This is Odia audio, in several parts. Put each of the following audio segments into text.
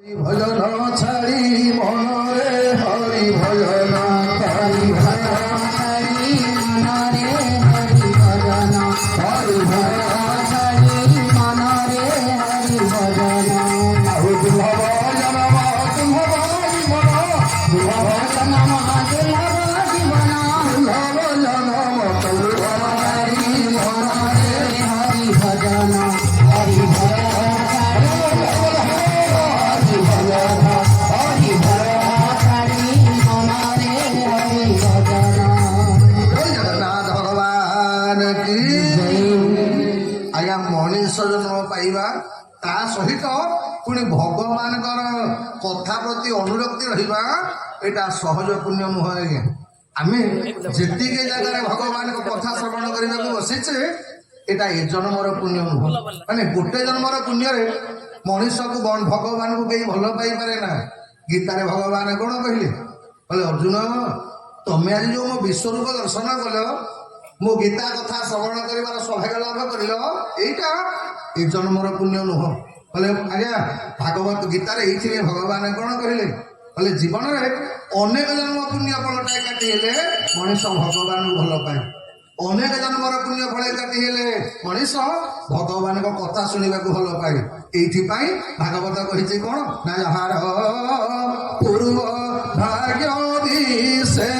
ভজন ছাড়ি মনরে হরি ভজন হরি ভজন ছাড়ি মনরে হরি ভজন হরি ভজন ছাড়ি মনরে হরি ভজন আহু দুর্ভব জনম দুর্ভব জীবন দুর্ভব জনম দুর্ভব জীবন দুর্ভব জনম দুর্ভব হরি মনরে হরি ভজন হরি ভজন ମଣିଷ ଜନ୍ମ ପାଇବା ତା ସହିତ ପୁଣି ଭଗବାନଙ୍କର କଥା ପ୍ରତି ଅନୁରକ୍ତି ରହିବା ଏଇଟା ସହଜ ପୁଣ୍ୟ ନୁହଁ ଆଜ୍ଞା। ଆମେ ଯେତିକି ଜାଗାରେ ଭଗବାନଙ୍କ କଥା ଶ୍ରବଣ କରିବାକୁ ବସିଛେ ଏଇଟା ଏ ଜନ୍ମର ପୁଣ୍ୟ ନୁହଁ। ମାନେ ଗୋଟେ ଜନ୍ମର ପୁଣ୍ୟରେ ମଣିଷକୁ ଭଗବାନଙ୍କୁ କେହି ଭଲ ପାଇପାରେ ନା। ଗୀତାରେ ଭଗବାନ କଣ କହିଲେ? କହିଲେ ଅର୍ଜୁନ ତମେ ଆଜି ଯୋଉ ମୋ ବିଶ୍ୱରୂପ ଦର୍ଶନ କଲ, ମୋ ଗୀତା କଥା ଶ୍ରବଣ କରିବାର ସୌଭାଗ୍ୟ ଲାଭ କରିଲ, ଏଇଟା ଏ ଜନ୍ମର ପୁଣ୍ୟ ନୁହଁ। କହିଲେ ଆଜ୍ଞା ଭାଗବତ ଗୀତାରେ ଏଇଥିରେ ଭଗବାନ କଣ କହିଲେ? କହିଲେ ଜୀବନରେ ଅନେକ ଜନ୍ମ ପୁଣ୍ୟ ଫଳଟା ଏକାଠି ହେଲେ ମଣିଷ ଭଗବାନଙ୍କୁ ଭଲ ପାଏ। ଅନେକ ଜନ୍ମର ପୁଣ୍ୟ ଫଳ ଏକାଠି ହେଲେ ମଣିଷ ଭଗବାନଙ୍କ କଥା ଶୁଣିବାକୁ ଭଲ ପାଏ। ଏଇଥିପାଇଁ ଭାଗବତ କହିଛି କଣ ନା ଯାହାର ପୂର୍ବ ଭାଗ୍ୟ ଦିଶେ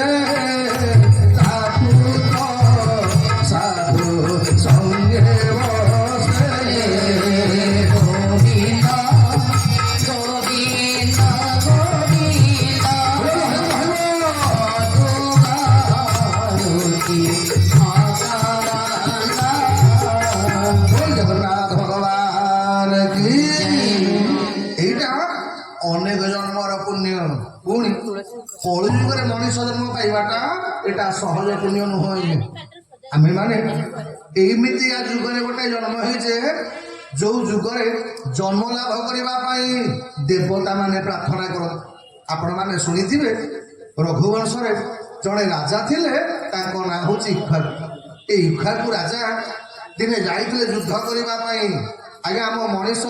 ଜଗନ୍ନାଥ ଭଗବାନ କି ଏଇଟା ଅନେକ ଜନ୍ମର ପୁଣ୍ୟ। ପୁଣି କଳିଯୁଗରେ ମଣିଷ ଜନ୍ମ ପାଇବାଟା ଏଇଟା ସହଜ ପୁଣ୍ୟ ନୁହଁ। ଆମେ ମାନେ ଏମିତିଆ ଯୁଗରେ ଗୋଟେ ଜନ୍ମ ହେଇଛେ ଯୋଉ ଯୁଗରେ ଜନ୍ମ ଲାଭ କରିବା ପାଇଁ ଦେବତା ମାନେ ପ୍ରାର୍ଥନା କରନ୍ତି। ଆପଣ ମାନେ ଶୁଣିଥିବେ ରଘୁବଂଶରେ ଜଣେ ରାଜା ଥିଲେ, ତାଙ୍କ ନାଁ ହଉଛି ଇକ୍ଷ୍ୱାକୁ। ଏଇ ଇକ୍ଷ୍ୱାକୁ ରାଜା ଦିନେ ଯାଇଥିଲେ ଯୁଦ୍ଧ କରିବା ପାଇଁ। ଆଜ୍ଞା ଆମ ମଣିଷ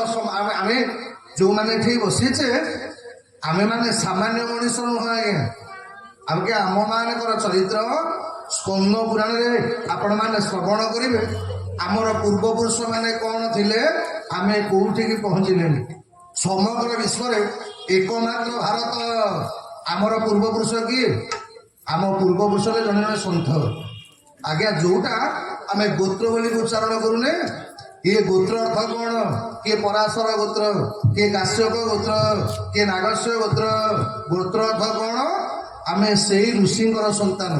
ଆମେ ଯୋଉମାନେ ଏଠି ବସିଛେ ଆମେ ମାନେ ସାମାନ୍ୟ ମଣିଷ ନୁହଁ ଆଜ୍ଞା। ଆଜ୍ଞା ଆମ ମାନଙ୍କର ଚରିତ୍ର ସ୍କନ୍ଦ ପୁରାଣରେ ଆପଣ ମାନେ ଶ୍ରବଣ କରିବେ। ଆମର ପୂର୍ବପୁରୁଷ ମାନେ କଣ ଥିଲେ, ଆମେ କୋଉଠିକି ପହଞ୍ଚିଲେଣି। ସମଗ୍ର ବିଶ୍ୱରେ ଏକମାତ୍ର ଭାରତ ଆମର ପୂର୍ବପୁରୁଷ କିଏ? ଆମ ପୂର୍ବପୁରୁଷରେ ଜଣେ ଜଣେ ସନ୍ଥ ଆଜ୍ଞା, ଯୋଉଟା ଆମେ ଗୋତ୍ର ବୋଲି ଉଚ୍ଚାରଣ କରୁନେ। କିଏ ଗୋତ୍ର ଅର୍ଥ କଣ? କିଏ ପରାଶର ଗୋତ୍ର, କିଏ କାଶ୍ୟପ ଗୋତ୍ର, କିଏ ନାଗସ୍ୟ ଗୋତ୍ର। ଗୋତ୍ର ଅର୍ଥ କଣ? ଆମେ ସେଇ ଋଷିଙ୍କର ସନ୍ତାନ।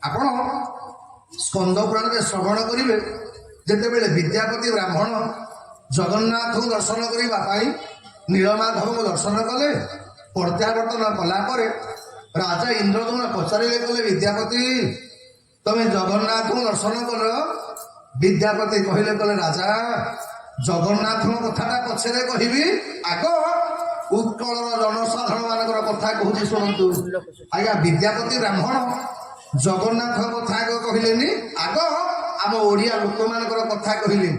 ଆପଣ ସ୍କନ୍ଦ ପୁରାଣରେ ଶ୍ରବଣ କରିବେ, ଯେତେବେଳେ ବିଦ୍ୟାପତି ବ୍ରାହ୍ମଣ ଜଗନ୍ନାଥଙ୍କୁ ଦର୍ଶନ କରିବା ପାଇଁ ନୀଳମାଧବଙ୍କୁ ଦର୍ଶନ କଲେ, ପ୍ରତ୍ୟାବର୍ତ୍ତନ କଲା ପରେ ରାଜା ଇନ୍ଦ୍ରଦ୍ୟୁମ୍ନ ପଚାରିଲେ, କହିଲେ ବିଦ୍ୟାପତି ତମେ ଜଗନ୍ନାଥଙ୍କୁ ଦର୍ଶନ କଲ? ବିଦ୍ୟାପତି କହିଲେ, କହିଲେ ରାଜା ଜଗନ୍ନାଥଙ୍କ କଥାଟା ପଛରେ କହିବି, ଆଗ ଉତ୍କଳର ଜନସାଧାରଣ ମାନଙ୍କର କଥା କହୁଛି ଶୁଣନ୍ତୁ। ଆଜ୍ଞା ବିଦ୍ୟାପତି ବ୍ରାହ୍ମଣ ଜଗନ୍ନାଥଙ୍କ କଥା ଆଗ କହିଲେନି, ଆଗ ଆମ ଓଡିଆ ଲୋକମାନଙ୍କର କଥା କହିଲେ।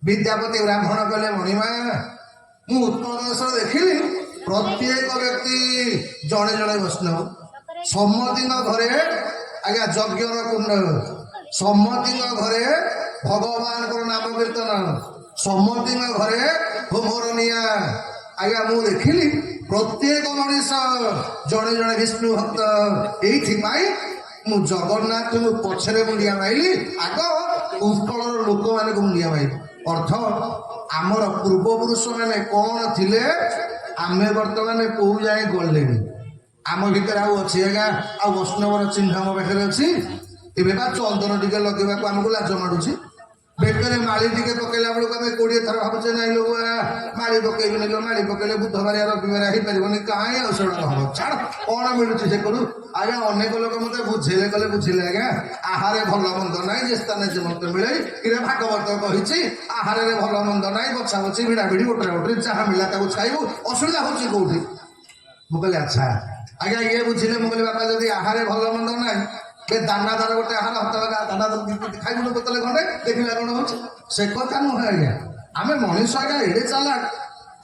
ବିଦ୍ୟାପତି ବ୍ରାହ୍ମଣ କହିଲେ, ମଣିମା ମୁଁ ଉତ୍କଳ ଦେଶରେ ଦେଖିଲି ପ୍ରତ୍ୟେକ ବ୍ୟକ୍ତି ଜଣେ ଜଣେ ବୈଷ୍ଣବ। ସମସ୍ତିଙ୍କ ଘରେ ଆଜ୍ଞା ଯଜ୍ଞର କୁଣ୍ଡ, ସମସ୍ତିଙ୍କ ଘରେ ଭଗବାନଙ୍କର ନାମ କୀର୍ତ୍ତନ, ସମସ୍ତିଙ୍କ ଘରେ ହୋମର ନିଆଁ। ଆଜ୍ଞା ମୁଁ ଦେଖିଲି ପ୍ରତ୍ୟେକ ମଣିଷ ଜଣେ ଜଣେ ବିଷ୍ଣୁ ଭକ୍ତ। ଏଇଥିପାଇଁ ମୁଁ ଜଗନ୍ନାଥଙ୍କୁ ପଛରେ ମୁଣ୍ଡିଆ ମାଇଲି, ଆଗ ଉତ୍କଳର ଲୋକମାନଙ୍କୁ ମୁଣ୍ଡିଆ ମାଇଲି। ଅର୍ଥ ଆମର ପୂର୍ବପୁରୁଷ ମାନେ କଣ ଥିଲେ, ଆମେ ବର୍ତ୍ତମାନ କୋଉ ଯାଏ ଗଲେଣି। ଆମ ଭିତରେ ଆଉ ଅଛି ଆଜ୍ଞା ଆଉ ବୈଷ୍ଣବର ଚିହ୍ନ ଆମ ପାଖରେ ଅଛି? ଏବେ ବା ଚନ୍ଦନ ଟିକେ ଲଗେଇବାକୁ ଆମକୁ ଲାଜ ମାଡୁଛି। ବେକରେ ମାଳି ଟିକେ ପକେଇଲା ବେଳକୁ ଆମେ 20 ଥର ଭାବୁଛେ ନାଇଁ ଲୋ ମାଳି ପକେଇବିନି, ମାଳି ପକେଇଲେ ବୁଧବାରିଆ ରବିବାର ହେଇପାରିବନି, କାହିଁ ଆଉ ସେଗୁଡା ହବ। ଛାଡ କଣ ମିଳୁଛି ସେ କରୁ। ଆଜ୍ଞା ଅନେକ ଲୋକ ମତେ ବୁଝେଇଲେ, କହିଲେ ବୁଝିଲେ ଆଜ୍ଞା ଆହାରେ ଭଲ ମନ୍ଦ ନାହିଁ, ଯେ ସ୍ଥାନେ ଯେ ମତେ ମିଳେ। ଇରେ ଭାଗବତ କହିଛି ଆହାରରେ ଭଲ ମନ୍ଦ ନାହିଁ, ବଛା ବଛି ଭିଡା ଭିଡି ଗୋଟରେ ଗୋଟରେ ଯାହା ମିଳିଲା ତାକୁ ଖାଇବୁ, ଅସୁବିଧା ହଉଛି କୋଉଠି? ମୁଁ କହିଲି ଆଚ୍ଛା ଆଜ୍ଞା ଇଏ ବୁଝିଲେ। ମୁଁ କହିଲି ବାପା ଯଦି ଆହାରେ ଭଲ ମନ୍ଦ ନାହିଁ, ଦାନାଦାର ଗୋଟେ ଆହାର ଦାନା ଖାଇବୁନ ବୋତଲେ ଖଣ୍ଡେ, ଦେଖିଲା କଣ ହଉଛି? ସେ କଥା ନୁହେଁ ଆଜ୍ଞା। ଆମେ ମଣିଷ ଆଜ୍ଞା ଏଡେ ଚାଲାକ,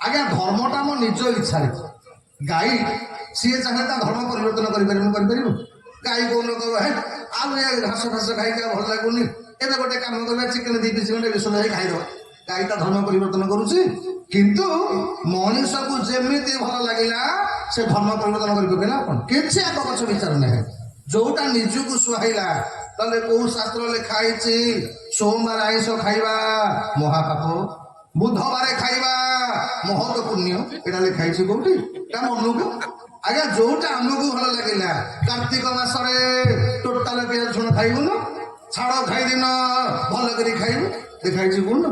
ଆଜ୍ଞା ଧର୍ମଟା ମୋ ନିଜ ଇଚ୍ଛାରେ। ଗାଈ ସିଏ ଚାହିଁଲେ ତା ଧର୍ମ ପରିବର୍ତ୍ତନ କରିପାରିବୁ। ଗାଈ କୋଉ ଲୋକ ହେ ଆଉ ଏ ଘାସ ଫାସ ଖାଇକି ଆଉ ଭଲ ଲାଗୁନି, ଏବେ ଗୋଟେ କାମ କରିବା ଚିକେନ 2 ପିସ୍ ଖଣ୍ଡେ ବିଷ ହେଇ ଖାଇଦବା। ଗାଈ ତା ଧର୍ମ ପରିବର୍ତ୍ତନ କରୁଛି, କିନ୍ତୁ ମଣିଷକୁ ଯେମିତି ଭଲ ଲାଗିଲା ସେ ଧର୍ମ ପରିବର୍ତ୍ତନ କରିପାରିଲା ଆପଣ କିଛି ଆଗ ପଛ ବିଚାର ନାହିଁ। ଯୋଉଟା ନିଜକୁ ସୁହାଇଲା, ତାହେଲେ କୋଉ ଶାସ୍ତ୍ର ଲେଖା ହେଇଛି ସୋମବାର ଆଇଁଷ ଖାଇବା ମହାପାପ, ବୁଧବାର ଖାଇବା ମହତ ପୁଣ୍ୟ, ଏଟା ଲେଖା ହେଇଛି କୋଉଠି? ଏଟା ମନକୁ ଆଜ୍ଞା ଯୋଉଟା ଆମକୁ ଭଲ ଲାଗିଲା। କାର୍ତ୍ତିକ ମାସରେ ଟୋଟାଲ ପିଆଜ ରସୁଣ ଖାଇବୁନୁ, ଛାଡ ଖାଇଦିନ ଭଲ କରି ଖାଇବୁ, ଦେଖାଇଛି କୋଉନ?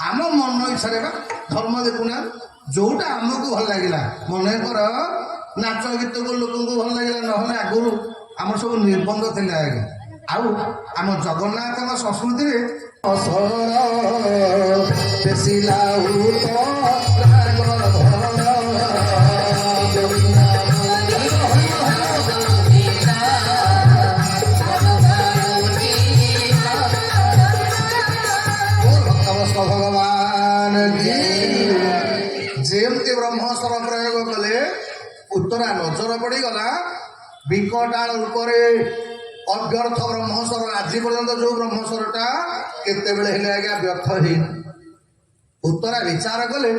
ଆମ ମନ ଇଚ୍ଛାରେ ବା ଧର୍ମ ଦେଖୁନା। ଯୋଉଟା ଆମକୁ ଭଲ ଲାଗିଲା, ମନେକର ନାଚ ଗୀତକୁ ଲୋକଙ୍କୁ ଭଲ ଲାଗିଲା, ନହେଲେ ଆଗରୁ ଆମର ସବୁ ନିର୍ବନ୍ଧ ଥିଲା ଆଜ୍ଞା। ଆଉ ଆମ ଜଗନ୍ନାଥଙ୍କ ସଂସ୍କୃତିରେ ଭଗବାନ ଯେମିତି ବ୍ରହ୍ମସ୍ୱର ପ୍ରୟୋଗ କଲେ ଉତ୍ତରା ନଜର ପଡିଗଲା ବିକଟାଳ ରୂପରେ ଅବ୍ୟର୍ଥ ବ୍ରହ୍ମସ୍ୱର। ଆଜି ପର୍ଯ୍ୟନ୍ତ ଯୋଉ ବ୍ରହ୍ମସ୍ୱରଟା କେତେବେଳେ ହେଲେ ଆଜ୍ଞା ବ୍ୟର୍ଥ ହେଇନି। ଉତ୍ତରା ବିଚାର କଲେ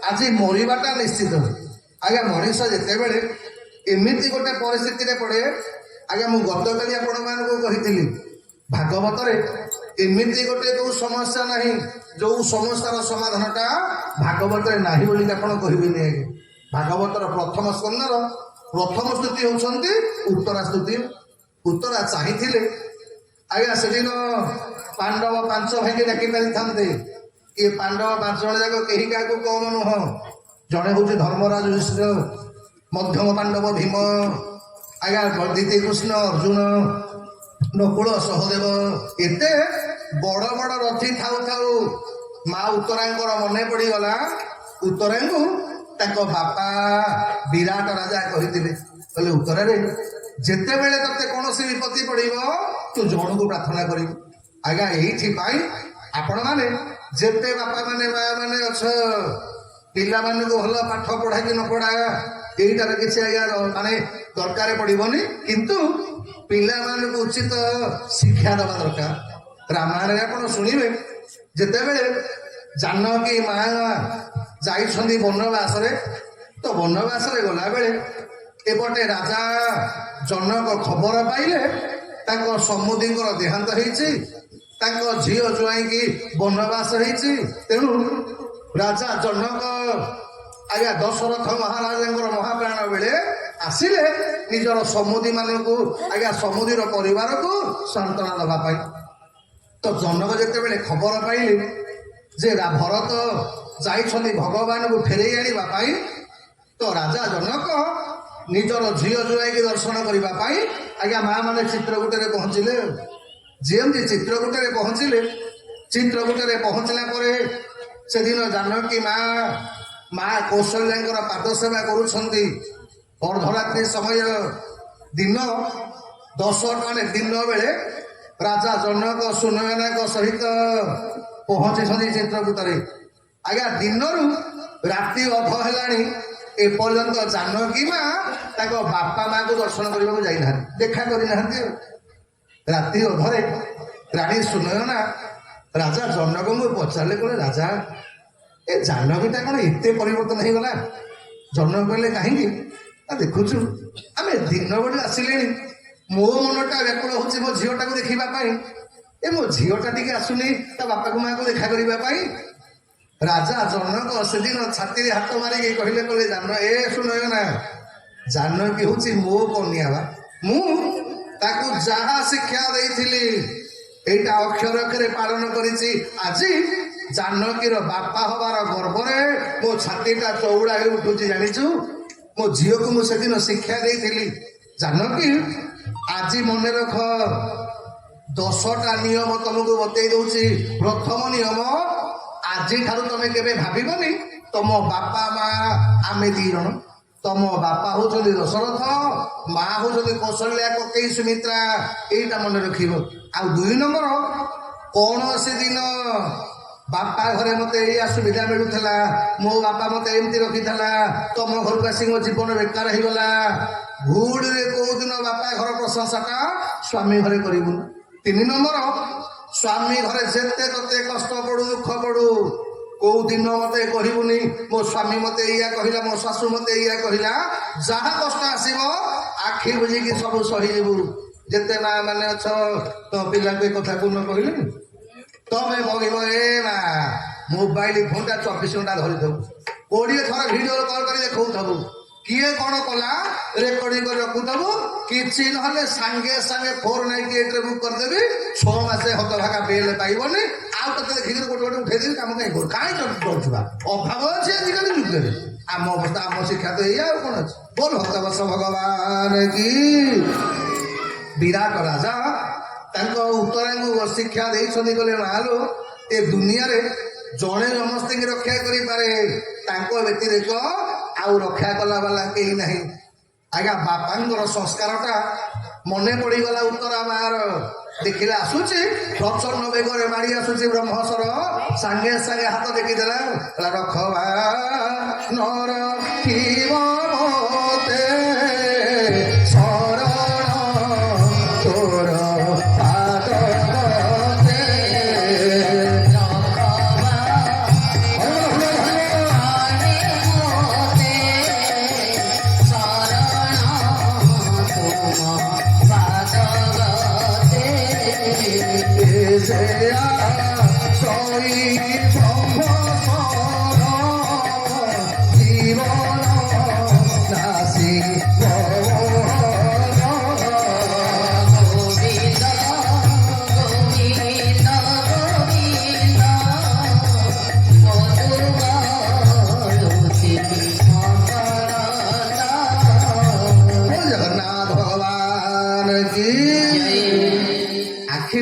ଆଜି ମରିବାଟା ନିଶ୍ଚିତ। ଆଜ୍ଞା ମଣିଷ ଯେତେବେଳେ ଏମିତି ଗୋଟେ ପରିସ୍ଥିତିରେ ପଡେ, ଆଜ୍ଞା ମୁଁ ଗତକାଲି ଆପଣମାନଙ୍କୁ କହିଥିଲି ଭାଗବତରେ ଏମିତି ଗୋଟେ କୋଉ ସମସ୍ୟା ନାହିଁ ଯୋଉ ସମସ୍ୟାର ସମାଧାନଟା ଭାଗବତରେ ନାହିଁ ବୋଲି ଆପଣ କହିବେନି ଆଜ୍ଞା। ଭାଗବତର ପ୍ରଥମ ସ୍କନ୍ଧର ପ୍ରଥମ ସ୍ତୁତି ହେଉଛନ୍ତି ଉତ୍ତରା ସ୍ତୁତି। ଉତ୍ତରା ଚାହିଁଥିଲେ ଆଜ୍ଞା ସେଦିନ ପାଣ୍ଡବ 5 ଭାଇକି ଡାକି ପାରିଥାନ୍ତେ। ଏ ପାଣ୍ଡବ 5 ଜଣ ଯାକ କେହି କାହାକୁ କମ ନୁହଁ। ଜଣେ ହଉଛି ଧର୍ମରାଜ ଯୁଧିଷ୍ଠିର, ମଧ୍ୟମ ପାଣ୍ଡବ ଭୀମ, ଆଜ୍ଞା ଦ୍ୱିତୀୟ କୃଷ୍ଣ ଅର୍ଜୁନ, ନକୁଳ ସହଦେବ। ଏତେ ବଡ ବଡ ରଥୀ ଥାଉ ଥାଉ ମା ଉତ୍ତରାଙ୍କର ମନେ ପଡିଗଲା ଉତ୍ତରାଙ୍କୁ ତାଙ୍କ ବାପା ବିରାଟ ରାଜା କହିଥିଲେ, କହିଲେ ଉତ୍ତରାରେ ଯେତେବେଳେ ତତେ କୌଣସି ବିପତ୍ତି ପଡିବ ତୁ ଜଣକୁ ପ୍ରାର୍ଥନା କରିବୁ। ଆଜ୍ଞା ଏଇଥିପାଇଁ ଆପଣ ମାନେ ଯେତେ ବାପା ମାନେ ମା ମାନେ ଅଛ, ପିଲାମାନଙ୍କୁ ଭଲ ପାଠ ପଢା କି ନ ପଢା ଏଇଟାର କିଛି ଆଜ୍ଞା ମାନେ ଦରକାର ପଡିବନି, କିନ୍ତୁ ପିଲାମାନଙ୍କୁ ଉଚିତ ଶିକ୍ଷା ଦେବା ଦରକାର। ରାମାୟଣରେ ଆପଣ ଶୁଣିବେ ଯେତେବେଳେ ଜାନକୀ ମା ଯାଇଛନ୍ତି ବନବାସରେ, ତ ବନବାସରେ ଗଲାବେଳେ ଏପଟେ ରାଜା ଜନକ ଖବର ପାଇଲେ ତାଙ୍କ ସମୁଦ୍ରୀଙ୍କର ଦେହାନ୍ତ ହେଇଛି, ତାଙ୍କ ଝିଅ ଜ୍ୱାଇଁକି ବନବାସ ହେଇଛି। ତେଣୁ ରାଜା ଜନକ ଆଜ୍ଞା ଦଶରଥ ମହାରାଜାଙ୍କର ମହାପ୍ରାଣ ବେଳେ ଆସିଲେ ନିଜର ସମୁଦ୍ରୀ ମାନଙ୍କୁ ଆଜ୍ଞା ସମୁଦ୍ରୀର ପରିବାରକୁ ସାନ୍ତ୍ୱନା ଦେବା ପାଇଁ। ତ ଜନକ ଯେତେବେଳେ ଖବର ପାଇଲେ ଯେ ଭରତ ଯାଇଛନ୍ତି ଭଗବାନଙ୍କୁ ଫେରେଇ ଆଣିବା ପାଇଁ, ତ ରାଜା ଜନକ ନିଜର ଝିଅ ଜ୍ୱାଇଁକି ଦର୍ଶନ କରିବା ପାଇଁ ଆଜ୍ଞା ମା ମାନେ ଚିତ୍ରକୂଟରେ ପହଞ୍ଚିଲେ। ଯେମିତି ଚିତ୍ରକୂଟରେ ପହଞ୍ଚିଲେ, ଚିତ୍ରକୂଟରେ ପହଞ୍ଚିଲା ପରେ ସେଦିନ ଜାନକୀ ମା କୌଶଲ୍ୟାଙ୍କର ପାଦ ସେବା କରୁଛନ୍ତି। ଅର୍ଦ୍ଧରାତ୍ରି ସମୟ, ଦିନ 10ଟା ଦିନ ବେଳେ ରାଜା ଜନକ ସୁନୟନାଙ୍କ ସହିତ ପହଞ୍ଚିଛନ୍ତି ଚିତ୍ରକୂଟରେ। ଆଜ୍ଞା ଦିନରୁ ରାତି ଅଧ ହେଲାଣି, ଏପର୍ଯ୍ୟନ୍ତ ଜାନକୀ ମା ତାଙ୍କ ବାପା ମାଙ୍କୁ ଦର୍ଶନ କରିବାକୁ ଯାଇନାହାନ୍ତି, ଦେଖା କରିନାହାନ୍ତି। ରାତି ଅଧରେ ରାଣୀ ସୁନୟନା ରାଜା ଜନକଙ୍କୁ ପଚାରିଲେ, କହିଲେ ରାଜା ଏ ଜାନକୀଟା କଣ ଏତେ ପରିବର୍ତ୍ତନ ହେଇଗଲା? ଜନକ କହିଲେ କାହିଁକି? ଦେଖୁଛୁ ଆମେ ଦିନ ବେଳେ ଆସିଲେଣି, ମୋ ମନଟା ବ୍ୟାକୁଳ ହଉଛି ମୋ ଝିଅଟାକୁ ଦେଖିବା ପାଇଁ, ଏ ମୋ ଝିଅଟା ଟିକେ ଆସୁନି ତା ବାପାକୁ ମାଆକୁ ଦେଖା କରିବା ପାଇଁ। ରାଜା ଜନକ ସେଦିନ ଛାତିରେ ହାତ ମାରିକି କହିଲେ, କହିଲେ ସୁନୟନା ଜାନକୀ ହଉଛି ମୋ କନ୍ୟା ବା, ମୁଁ ତାକୁ ଯାହା ଶିକ୍ଷା ଦେଇଥିଲି ଏଇଟା ଅକ୍ଷର ଅକ୍ଷରେ ପାଳନ କରିଛି। ଆଜି ଜାନକୀର ବାପା ହବାର ଗର୍ବରେ ମୋ ଛାତିଟା ଚଉଡ଼ା ହେଇ ଉଠୁଛି। ଜାଣିଛୁ ମୋ ଝିଅକୁ ମୁଁ ସେଦିନ ଶିକ୍ଷା ଦେଇଥିଲି। ଜାନକୀ ଆଜି ମନେ ରଖ, 10ଟା ନିୟମ ତମକୁ ବତେଇ ଦଉଛି। ପ୍ରଥମ ନିୟମ, ଆଜିଠାରୁ ତମେ କେବେ ଭାବିବନି ତମ ବାପା ମା ଆମେ 2 ଜଣ। ତମ ବାପା ହଉଛନ୍ତି ଦଶରଥ, ମା ହଉଛନ୍ତି କୌଶଲ୍ୟା, କକେଇ, ସୁମିତ୍ରା। ଏଇଟା ମନେ ରଖିବ। ଆଉ 2 ନମ୍ବର, କୌଣସି ଦିନ ବାପା ଘରେ ମତେ ଏଇଆ ସୁବିଧା ମିଳୁଥିଲା, ମୋ ବାପା ମତେ ଏମିତି ରଖିଥିଲା, ତମ ଘରକୁ ଆସି ମୋ ଜୀବନ ବେକାର ହେଇଗଲା। ଭୁଲରେ କୋଉଦିନ ବାପା ଘର ପ୍ରଶଂସାଟା ସ୍ୱାମୀ ଘରେ କରିବୁନି। 3 ନମ୍ବର, ସ୍ୱାମୀ ଘରେ ଯେତେ ତତେ କଷ୍ଟ ପଡୁ ଦୁଃଖ ପଡୁ କୋଉ ଦିନ ମତେ କହିବୁନି ମୋ ସ୍ୱାମୀ ମତେ ଏଇଆ କହିଲା, ମୋ ଶାଶୁ ମତେ ଏଇଆ କହିଲା। ଯାହା କଷ୍ଟ ଆସିବ ଆଖି ବୁଝିକି ସବୁ ସହିଯିବୁ। ଯେତେ ମା ମାନେ ଅଛ ତମ ପିଲାଙ୍କୁ ଏ କଥା କୋଉ ନ କହିଲେନି। ତମେ ମଗିବ ଏ ମା ମୋବାଇଲ ଫୋନଟା 24 ଘଣ୍ଟା ଧରିଥବୁ, 20 ଥର ଭିଡିଓ କଲ୍ କରି ଦେଖଉଥବୁ, କିଏ କଣ କଲା ରେକର୍ଡିଂ କରି ରଖୁଥବୁ। କିଛି ନହେଲେ ସାଙ୍ଗେ ସାଙ୍ଗେ 498 ବୁକ୍ କରିଦେବି, 6 ମାସେ ହତଭାଗା ବିଲ୍ ପାଇବନି। ଆଉ ତତେ ଦେଖିକି ଗୋଟେ ଗୋଟେ ଉଠେଇଦେବି, କାମ କାହିଁ କରୁ, କାହିଁ କରୁଥିବା ଅଭାବ ଅଛି ଆଜିକାଲି ଯୁଗରେ। ଆମ ଅବସ୍ଥା ଆମ ଶିକ୍ଷା ତ ଏଇଆ, ଆଉ କଣ ଅଛି। ବୋଲ ଭକ୍ତବତ୍ସ ଭଗବାନ କି। ବିରାଟ ରାଜା ତାଙ୍କ ଉତ୍ତରାଙ୍କୁ ଶିକ୍ଷା ଦେଇଛନ୍ତି, କହିଲେ ମାଲୋ ଏ ଦୁନିଆରେ ଜଣେ ସମସ୍ତଙ୍କୁ ରକ୍ଷା କରିପାରେ, ତାଙ୍କ ବ୍ୟତିରେକ ଆଉ ରକ୍ଷା କଲା ବାଲା କେହି ନାହିଁ। ଆଜ୍ଞା ବାପାଙ୍କର ସଂସ୍କାରଟା ମନେ ପଡିଗଲା ଉତ୍ତରା ମାର। ଦେଖିଲେ ଆସୁଛି ପ୍ରଚଣ୍ଡ ବେଗରେ ମାଡ଼ି ଆସୁଛି ବ୍ରହ୍ମସର, ସାଙ୍ଗେ ସାଙ୍ଗେ ହାତ ଦେଖିଦେଲା, ରଖବା ନର ଥିବ ମତେ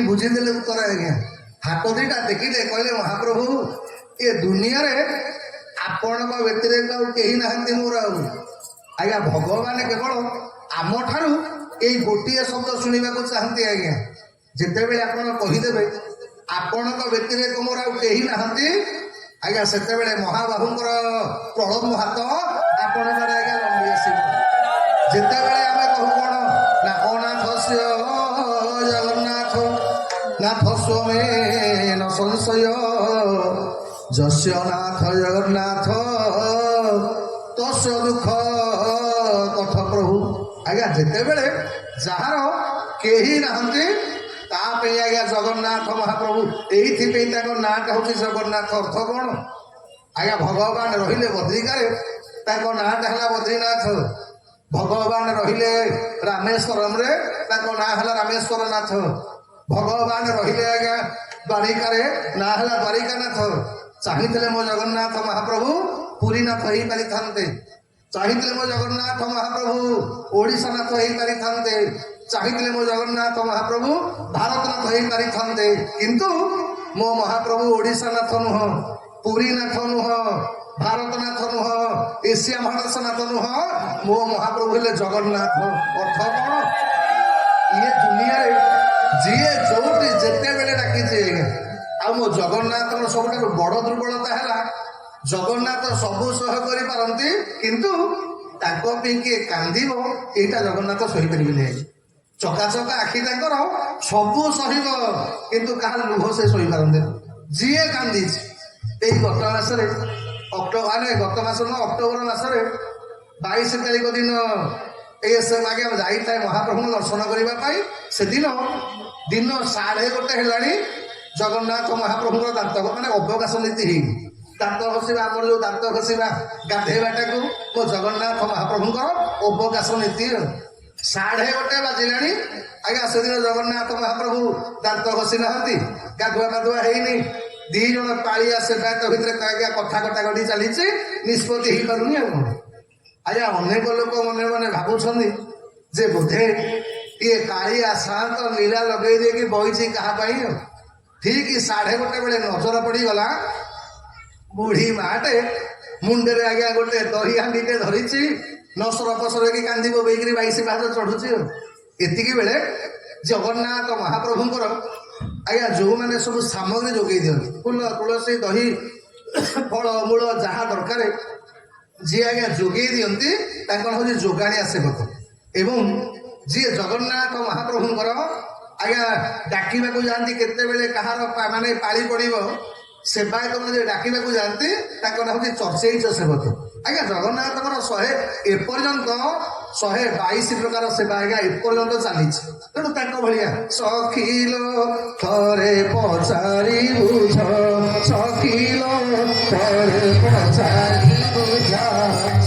ବୁଝିଦେଲେ ଉତ୍ତର। ଆଜ୍ଞା ହାତ ଦିଟା ଦେଖିଲେ କହିଲେ ମହାପ୍ରଭୁ ଏ ଦୁନିଆରେ ଆପଣଙ୍କ ବ୍ୟତିରେକ ଆଉ କେହି ନାହାନ୍ତି ମୋର। ଆଉ ଆଜ୍ଞା ଭଗବାନ କେବଳ ଆମଠାରୁ ଏଇ ଗୋଟିଏ ଶବ୍ଦ ଶୁଣିବାକୁ ଚାହାନ୍ତି। ଆଜ୍ଞା ଯେତେବେଳେ ଆପଣ କହିଦେବେ ଆପଣଙ୍କ ବ୍ୟତିରେକ ମୋର ଆଉ କେହି ନାହାନ୍ତି, ଆଜ୍ଞା ସେତେବେଳେ ମହାବାହୁଙ୍କର ପ୍ରଳମ୍ବ ହାତ ଆପଣଙ୍କ ଆଜ୍ଞା ଲମ୍ବି ଆସିବ। ଯେତେବେଳେ ଆମେ କହୁ କଣ ନା ଅନାଥ ଜଗନ୍ନାଥ ନାଥ ସ୍ୱମେନ ସଂଶୟ ଯସ୍ୟ ନାଥ ଜଗନ୍ନାଥ ତସ୍ୟ ଦୁଃଖ କଥ ପ୍ରଭୁ। ଆଜ୍ଞା ଯେତେବେଳେ ଯାହାର କେହି ନାହାନ୍ତି ତା ପାଇଁ ଆଜ୍ଞା ଜଗନ୍ନାଥ ମହାପ୍ରଭୁ, ଏଇଥିପାଇଁ ତାଙ୍କ ନାଁଟା ହଉଛି ଜଗନ୍ନାଥ। ଅର୍ଥ କଣ ଆଜ୍ଞା, ଭଗବାନ ରହିଲେ ବଦ୍ରିକାରେ, ତାଙ୍କ ନାଁଟା ହେଲା ବଦ୍ରିନାଥ। ଭଗବାନ ରହିଲେ ରାମେଶ୍ୱରମରେ, ତାଙ୍କ ନାଁ ହେଲା ରାମେଶ୍ୱର ନାଥ। ଭଗବାନ ରହିଲେ ଆଜ୍ଞା ଦ୍ୱାରିକାରେ, ନାଁ ହେଲା ଦ୍ୱାରିକାନାଥ। ଚାହିଁଥିଲେ ମୋ ଜଗନ୍ନାଥ ମହାପ୍ରଭୁ ପୁରୀନାଥ ହେଇପାରିଥାନ୍ତେ, ଚାହିଁଥିଲେ ମୋ ଜଗନ୍ନାଥ ମହାପ୍ରଭୁ ଓଡ଼ିଶାନାଥ ହେଇପାରିଥାନ୍ତେ, ଚାହିଁଥିଲେ ମୋ ଜଗନ୍ନାଥ ମହାପ୍ରଭୁ ଭାରତନାଥ ହେଇପାରିଥାନ୍ତେ। କିନ୍ତୁ ମୋ ମହାପ୍ରଭୁ ଓଡ଼ିଶାନାଥ ନୁହଁ, ପୁରୀନାଥ ନୁହଁ, ଭାରତନାଥ ନୁହଁ, ଏସିଆ ମହାଦେଶନାଥ ନୁହଁ, ମୋ ମହାପ୍ରଭୁ ହେଲେ ଜଗନ୍ନାଥ। ଅର୍ଥ କଣ? ଇଏ ଦୁନିଆରେ ଯିଏ ଯୋଉଠି ଯେତେବେଳେ ଡାକିଛି ଆଜ୍ଞା। ଆଉ ମୋ ଜଗନ୍ନାଥଙ୍କର ସବୁଠାରୁ ବଡ ଦୁର୍ବଳତା ହେଲା ଜଗନ୍ନାଥ ସବୁ ସହ୍ୟ କରିପାରନ୍ତି, କିନ୍ତୁ ତାଙ୍କ ପାଇଁ କିଏ କାନ୍ଦିବ ଏଇଟା ଜଗନ୍ନାଥ ସହିପାରିବେନି। ଚକାଚକା ଆଖି ତାଙ୍କର ସବୁ ସହିବ, କିନ୍ତୁ କାହାର ଲୁହ ସେ ସହିପାରନ୍ତିନି। ଯିଏ କାନ୍ଦିଛି ଏଇ ଗତ ମାସରେ ଗତ ମାସ ନୁହଁ ଅକ୍ଟୋବର ମାସରେ 22 ତାରିଖ ଦିନ ଆଜ୍ଞା ଯାଇଥାଏ ମହାପ୍ରଭୁଙ୍କୁ ଦର୍ଶନ କରିବା ପାଇଁ। ସେଦିନ ଦିନ 1:30 ହେଲାଣି, ଜଗନ୍ନାଥ ମହାପ୍ରଭୁଙ୍କର ଦାନ୍ତ ମାନେ ଅବକାଶ ନୀତି ହେଇନି। ଦାନ୍ତ ଘଷିବା, ଆମର ଯୋଉ ଦାନ୍ତ ଘଷିବା ଗାଧେଇବାଟାକୁ ମୋ ଜଗନ୍ନାଥ ମହାପ୍ରଭୁଙ୍କର ଅବକାଶ ନୀତି। 1:30 ବାଜିଲାଣି ଆଜ୍ଞା, ସେଦିନ ଜଗନ୍ନାଥ ମହାପ୍ରଭୁ ଦାନ୍ତ ଘଷି ନାହାନ୍ତି, ଗାଧୁଆ ପାଧୁଆ ହେଇନି। 2 ଜଣ ପାଳିଆ ସେବାୟତ ଭିତରେ ଆଜ୍ଞା କଥା କଟାକଟି ଚାଲିଛି, ନିଷ୍ପତ୍ତି ହେଇପାରୁନି। ଆଉ ଆଜ୍ଞା ଅନେକ ଲୋକ ମନେ ମନେ ଭାବୁଛନ୍ତି ଯେ ବୋଧେ ଇଏ କାଳିଆ ସାନ୍ତ ଲୀଳା ଲଗେଇ ଦେଇକି ବଇଛି କାହା ପାଇଁ। ଆଉ ଠିକ 1:30 ବେଳେ ନଜର ପଡିଗଲା, ବୁଢୀ ମାଟେ ମୁଣ୍ଡରେ ଆଜ୍ଞା ଗୋଟେ ଦହି ହାଣ୍ଡିଟେ ଧରିଛି, ନସର ପସର କି କାନ୍ଦି ବୋବେଇକିରି 22 ପାହାଚ ଚଢୁଛି। ଆଉ ଏତିକି ବେଳେ ଜଗନ୍ନାଥ ମହାପ୍ରଭୁଙ୍କର ଆଜ୍ଞା ଯେଉଁମାନେ ସବୁ ସାମଗ୍ରୀ ଯୋଗାଇ ଦିଅନ୍ତି ଫୁଲ ତୁଳସୀ ଦହି ଫଳ ମୂଳ ଯାହା ଦରକାର ଯିଏ ଆଜ୍ଞା ଯୋଗାଇ ଦିଅନ୍ତି ତାଙ୍କର ହେଉଛି ଯୋଗାଣିଆ ସେବକ। ଏବଂ ଯିଏ ଜଗନ୍ନାଥ ମହାପ୍ରଭୁଙ୍କର ଆଜ୍ଞା ଡାକିବାକୁ ଯାଆନ୍ତି କେତେବେଳେ କାହାର ମାନେ ପାଳି ପଡ଼ିବ ସେବାୟତ ମାନେ ଡାକିବାକୁ ଯାଆନ୍ତି ତାଙ୍କ ନାଁ ହେଉଛି ଚର୍ଚ୍ଚେଇଚ ସେବକ। ଆଜ୍ଞା ଜଗନ୍ନାଥଙ୍କର 122 ପ୍ରକାର ସେବା ଆଜ୍ଞା ଏପର୍ଯ୍ୟନ୍ତ ଚାଲିଛି। ତେଣୁ ତାଙ୍କ ଭଳିଆ ସଖିଲ ଥରେ ପଚାରି ବୁଝ ସଖିଲ ଥରେ ପଚାରି ବୁଝ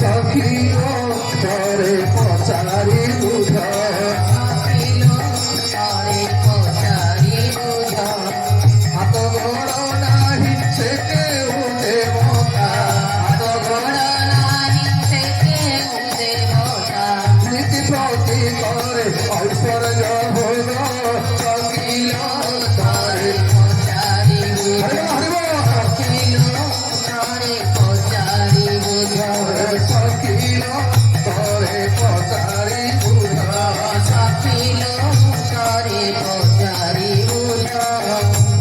ସଖିଲ ଥରେ ପଚାରି ବୁଝ ହାତ ଗୋଡ଼ ନାହିଁ ସେ କେଉଁ ଦେବତା ହାତ ଗୋଡ଼ নীতি প্রতি করে ঐশ্বর্য ভোগ সকিল তারে সকিল তরে পচারি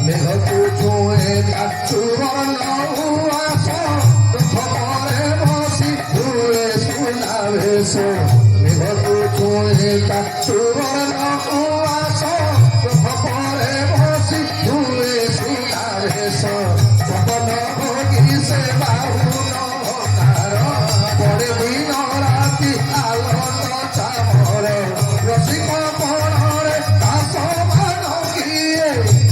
মেঘটু ছুঁয়ে যাচ্ছু আস খবরে বসি ধুয়ে শুনাবেশ মেঘটু ছুঁয়ে যাচ্ছু আস খবরে বসি ধুয়ে শুনাবেশ সপন ভোগী সে বাহুন তার পরে দিন রাতি আলোক চামর রসিক পণরে দাস মান কিয়ে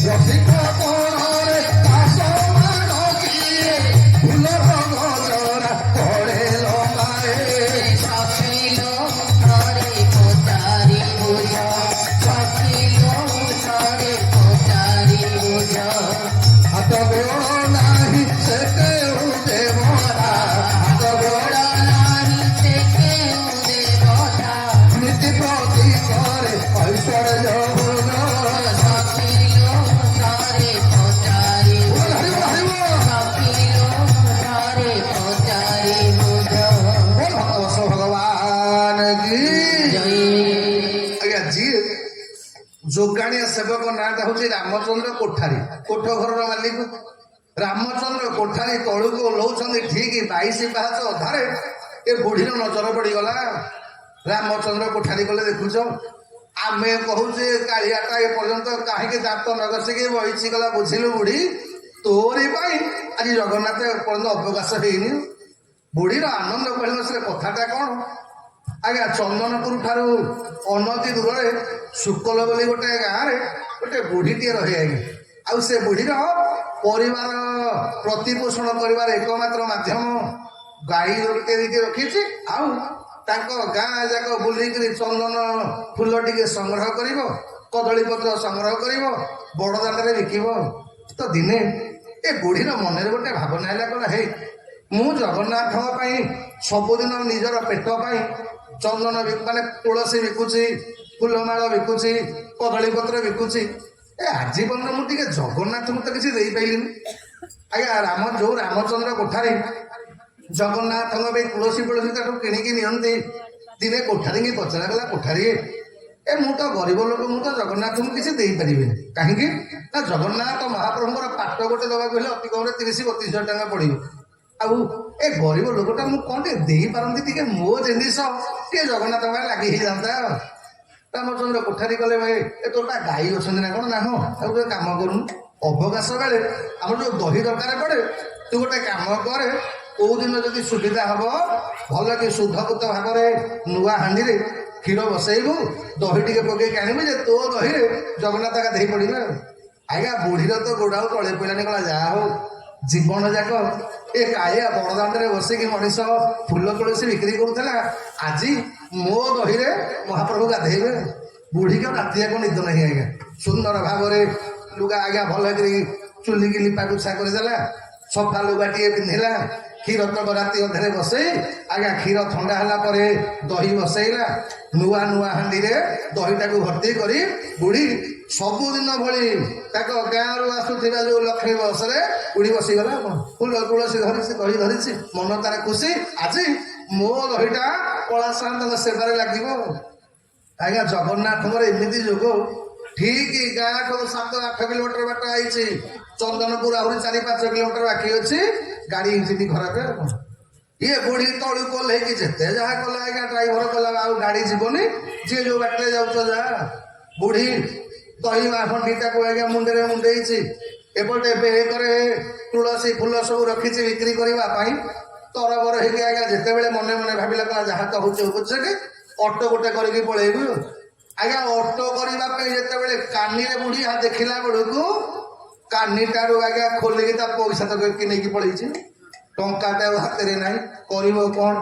রসিক পণরে দাস মান কিয়ে ফুলর গজরা পড়ে লম্বায়ে হাত গোড় নাহি সে কেউ দেবতা হাত গোড় নীতি প্রতি করে ঐশ্বর্য ভোগ ভগবান কি আଜ୍ଞା ଯିଏ ଯୋଗାଣିଆ ସେବକ ନାଁଟା ହଉଛି ରାମଚନ୍ଦ୍ର କୋଠାରୀ କୋଠ ଘରର ମାଲିକ ରାମଚନ୍ଦ୍ର କୋଠାରୀ ତଳୁକୁ ଓହ୍ଲଉଛନ୍ତି ଠିକ 22 ପାହାଚ ଅଧାରେ ଏ ବୁଢୀର ନଜର ପଡିଗଲା। ରାମଚନ୍ଦ୍ର କୋଠାରୀ କଲେ ଦେଖୁଛ ଆମେ କହୁଛେ କାଳିଆଟା ଏ ପର୍ଯ୍ୟନ୍ତ କାହିଁକି ଦାନ୍ତ ନ ଘଷିକି ବହିଛି ଗଲା ବୁଝିଲୁ ବୁଢୀ ତୋରି ପାଇଁ ଆଜି ଜଗନ୍ନାଥ ଏପର୍ଯ୍ୟନ୍ତ ଅବକାଶ ହେଇନି। ବୁଢୀର ଆନନ୍ଦ କହିଲ ସେ କଥାଟା କଣ ଆଜ୍ଞା ଚନ୍ଦନପୁର ଠାରୁ ଅନତି ଦୂରରେ ଶୁକଲ ବୋଲି ଗୋଟେ ଗାଁରେ ଗୋଟେ ବୁଢୀଟିଏ ରହେ ଆଜ୍ଞା। ଆଉ ସେ ବୁଢୀର ପରିବାର ପ୍ରତିପୋଷଣ କରିବାର ଏକମାତ୍ର ମାଧ୍ୟମ ଗାଈ ଗୋଟେ ଦିଟି ରଖିଛି। ଆଉ ତାଙ୍କ ଗାଁ ଯାକ ବୁଲିକିରି ଚନ୍ଦନ ଫୁଲ ଟିକେ ସଂଗ୍ରହ କରିବ କଦଳୀ ପତ୍ର ସଂଗ୍ରହ କରିବ ବଡ ଦାଣ୍ଡରେ ବିକିବ। ତ ଦିନେ ଏ ବୁଢୀର ମନରେ ଗୋଟେ ଭାବନା ହେଲା କହିଲା ହେଇ ମୁଁ ଜଗନ୍ନାଥଙ୍କ ପାଇଁ ସବୁଦିନ ନିଜର ପେଟ ପାଇଁ ଚନ୍ଦନ ମାନେ ତୁଳସୀ ବିକୁଛି ଫୁଲମାଳ ବିକୁଛି କଦଳୀ ପତ୍ର ବିକୁଛି ଏ ଆଜି ପର୍ଯ୍ୟନ୍ତ ମୁଁ ଟିକେ ଜଗନ୍ନାଥଙ୍କୁ ତ କିଛି ଦେଇପାରିଲିନି। ଆଜ୍ଞା ଯୋଉ ରାମଚନ୍ଦ୍ର କୋଠାରୀ ଜଗନ୍ନାଥଙ୍କ ପାଇଁ ତୁଳସୀ ଫୁଳସୀ ତାଠୁ କିଣିକି ନିଅନ୍ତି। ଦିନେ କୋଠାରୀକି ପଚରାଗଲା କୋଠାରୀ ଏ ମୁଁ ତ ଗରିବ ଲୋକ ମୁଁ ତ ଜଗନ୍ନାଥଙ୍କୁ କିଛି ଦେଇପାରିବିନି। କାହିଁକି ନା ଜଗନ୍ନାଥ ମହାପ୍ରଭୁଙ୍କର ପାଟ ଗୋଟେ ଦେବାକୁ ହେଲେ ଅତି କମରେ 30-32 ଟଙ୍କା ପଡିବ। ଆଉ ଏ ଗରିବ ଲୋକଟା ମୁଁ କଣ ଟିକେ ଦେଇପାରନ୍ତି ଟିକେ ମୋ ଜିନିଷ ଟିକେ ଜଗନ୍ନାଥ ପାଇଁ ଲାଗି ହେଇଯାନ୍ତା। ରାମଚନ୍ଦ୍ର କୋଠାରୀ କଲେ ଭାଇ ଏ ତୋର ବା ଗାଈ ଅଛନ୍ତି ନା କଣ ନା ହଁ ଆଉ ଗୋଟେ କାମ କରୁନୁ ଅବକାଶ ବେଳେ ଆମର ଯୋଉ ଦହି ଦରକାର ପଡେ ତୁ ଗୋଟେ କାମ କରେ କୋଉ ଦିନ ଯଦି ସୁବିଧା ହବ ଭଲ କି ଶୁଦ୍ଧକୃତ ଭାବରେ ନୂଆ ହାଣ୍ଡିରେ କ୍ଷୀର ବସେଇବୁ ଦହି ଟିକେ ପକେଇକି ଆଣିବୁ ଯେ ତୋ ଦହିରେ ଜଗନ୍ନାଥ ଗାଧେଇ ପଡିବେ। ଆଜ୍ଞା ବୁଢୀର ତ ଗୋଡ ଆଉ ତଳେ ପଇଲାନି କହିଲା ଯାହା ହଉ ଜୀବନ ଯାକ ଏ କାଳିଆ ବଡ଼ଦାଣ୍ଡରେ ବସିକି ମଣିଷ ଫୁଲ ତୁଳସୀ ବିକ୍ରି କରୁଥିଲା ଆଜି ମୋ ଦହିରେ ମହାପ୍ରଭୁ ଗାଧେଇବେ। ବୁଢୀକି ରାତି ଯାକ ନିଦ ନାହିଁ ଆଜ୍ଞା। ସୁନ୍ଦର ଭାବରେ ଲୁଗା ଆଜ୍ଞା ଭଲ କରି ଚୁଲିକି ଲିପା ପୋଛା କରିଦେଲା ସଫା ଲୁଗାଟିଏ ପିନ୍ଧିଲା କ୍ଷୀର ତକ ରାତି ଅଧରେ ବସେଇ ଆଜ୍ଞା କ୍ଷୀର ଥଣ୍ଡା ହେଲା ପରେ ଦହି ବସେଇଲା ନୂଆ ନୂଆ ହାଣ୍ଡିରେ ଦହିଟାକୁ ଭର୍ତ୍ତି କରି ବୁଢୀ ସବୁଦିନ ଭଳି ତାଙ୍କ ଗାଁରୁ ଆସୁଥିବା ଯୋଉ ଲକ୍ଷ୍ମୀ ବସରେ ବୁଢୀ ବସିଗଲା ଫୁଲ ତୁଳସୀ ଧରିଛି ଦହି ଧରିଛି ମନ ତାର ଖୁସି ଆଜି ମୋ ଦହିଟା କଳାଶାନ୍ତଙ୍କ ସେବାରେ ଲାଗିବ। ଆଜ୍ଞା ଜଗନ୍ନାଥଙ୍କର ଏମିତି ଯୋଗ ଠିକ ଗାଁଠୁ 7-8 କିଲୋମିଟର ବାଟ ଆଇଛି। ଚନ୍ଦନପୁର ଆହୁରି 4-5 କିଲୋମିଟର ବାକି ଅଛି। ଗାଡି ଇଞ୍ଜିନ ଖରାପ ଆଉ କଣ। ଇଏ ବୁଢୀ ତଳୁକୁ ଓହ୍ଲେଇକି ଯେତେ ଯାହା କଲା ଆଜ୍ଞା ଡ୍ରାଇଭର କଲା ଆଉ ଗାଡି ଯିବନି। ଯିଏ ଯୋଉ ବାଟରେ ଯାଉଛ ଯାହା। ବୁଢୀ ଦହି ଖଣ୍ଡିଟାକୁ ଆଜ୍ଞା ମୁଣ୍ଡରେ ମୁଣ୍ଡେଇଛି। ଏପଟେ ବେକରେ ତୁଳସୀ ଫୁଲ ସବୁ ରଖିଛି ବିକ୍ରି କରିବା ପାଇଁ। ତରବର ହେଇକି ଆଜ୍ଞା ଯେତେବେଳେ ମନେ ମନେ ଭାବିଲା କଲା ଯାହା ତ ହଉଛି ବୁଝେ ଅଟୋ ଗୋଟେ କରିକି ପଳେଇବି। ଆଜ୍ଞା ଅଟୋ କରିବା ପାଇଁ ଯେତେବେଳେ କାନିରେ ବୁଢୀ ଦେଖିଲା ବେଳକୁ କାନିଟାରୁ ଆଜ୍ଞା ଖୋଲିକି ତା ପଇସା ତ ନେଇକି ପଳେଇଛି। ଟଙ୍କାଟା ଆଉ ହାତରେ ନାହିଁ। କରିବ କଣ?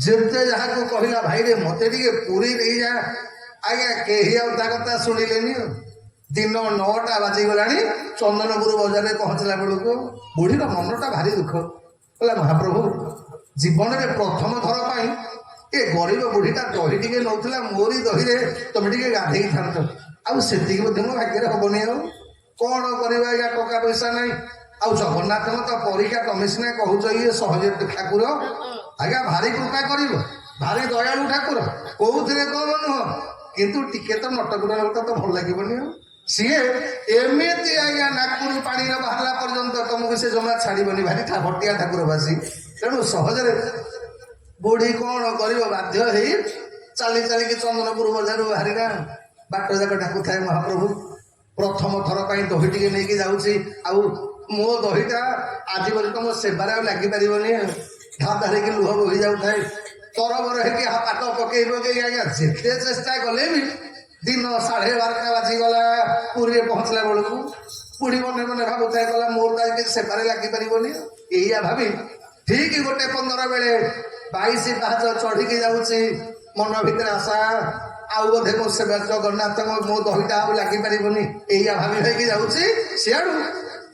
ଯେତେ ଯାହାକୁ କହିଲା ଭାଇରେ ମତେ ଟିକେ ପୁରୀ ନେଇଯା। ଆଜ୍ଞା କେହି ଆଉ ତା କଥା ଶୁଣିଲେନି। ଦିନ 9ଟା ବାଜିଗଲାଣି। ଚନ୍ଦନପୁର ବଜାରରେ ପହଞ୍ଚିଲା ବେଳକୁ ବୁଢୀର ମନଟା ଭାରି ଦୁଃଖ। କହିଲା ମହାପ୍ରଭୁ ଜୀବନରେ ପ୍ରଥମ ଥର ପାଇଁ ଏ ଗରିବ ବୁଢୀଟା ଦହି ଟିକେ ନଉଥିଲା ମୋରି ଦହିରେ ତମେ ଟିକେ ଗାଧେଇଥାନ୍ତ। ଆଉ ସେତିକି ମଧ୍ୟ ମୋ ଭାଗ୍ୟରେ ହବନି। ଆଉ କଣ କରିବା ଆଜ୍ଞା ଟଙ୍କା ପଇସା ନାହିଁ। ଆଉ ଜଗନ୍ନାଥଙ୍କ ତ ପରୀକ୍ଷା ତମେ ସିନା କହୁଛ ଇଏ ସହଜ ଠାକୁର। ଆଜ୍ଞା ଭାରି କୃପା କରିବ। ଭାରି ଦୟାଳୁ ଠାକୁର। କୋଉଥିରେ କମ ନୁହଁ। କିନ୍ତୁ ଟିକେ ତ ନଟକୁଟ ତ ଭଲ ଲାଗିବନି। ଆଉ ସିଏ ଏମିତି ଆଜ୍ଞା ନାକରୁ ପାଣି ନ ବାହାରିଲା ପର୍ଯ୍ୟନ୍ତ ତମକୁ ସେ ଜମା ଛାଡିବନି। ଭାରି ଭଟିଆ ଠାକୁର ବାସି। ତେଣୁ ସହଜରେ ବୁଢୀ କଣ କରିବ ବାଧ୍ୟ ହେଇ ଚାଲି ଚାଲିକି ଚନ୍ଦନପୁର ବଜାରରୁ ବାହାରିଲା। ବାଟ ଯାକ ଡାକୁଥାଏ ମହାପ୍ରଭୁ ପ୍ରଥମ ଥର ପାଇଁ ଦହି ଟିକେ ନେଇକି ଯାଉଛି। ଆଉ ମୋ ଦହିଟା ଆଜି ପର୍ଯ୍ୟନ୍ତ ମୋ ସେବାରେ ଆଉ ଲାଗିପାରିବନି। ଧାରିକି ଲୁହ ବୋହି ଯାଉଥାଏ। ତରବର ହେଇକି ହାତ ପକେଇ ପକେଇ ଆଜ୍ଞା ଯେତେ ଚେଷ୍ଟା କଲେ ବି ଦିନ 12:30 ବାଜିଗଲା। ପୁରୀରେ ପହଞ୍ଚିଲା ବେଳକୁ ବୁଢୀ ମନେ ମନେ ଭାବୁଥାଏ କଲା ମୋର ତ କିଛି ସେବାରେ ଲାଗିପାରିବନି। ଏଇଆ ଭାବି ଠିକ 1:15 ବେଳେ 22 ପାହାଚ ଚଢିକି ଯାଉଛି। ମନ ଭିତରେ ଆଶା ଆଉ ବୋଧେ ମୋ ସେବା ଜଗନ୍ନାଥଙ୍କ ମୋ ଦହିଟା ଆଉ ଲାଗିପାରିବନି। ଏଇଆ ଭାବି ଭାଇକି ଯାଉଛି। ସିଆଡୁ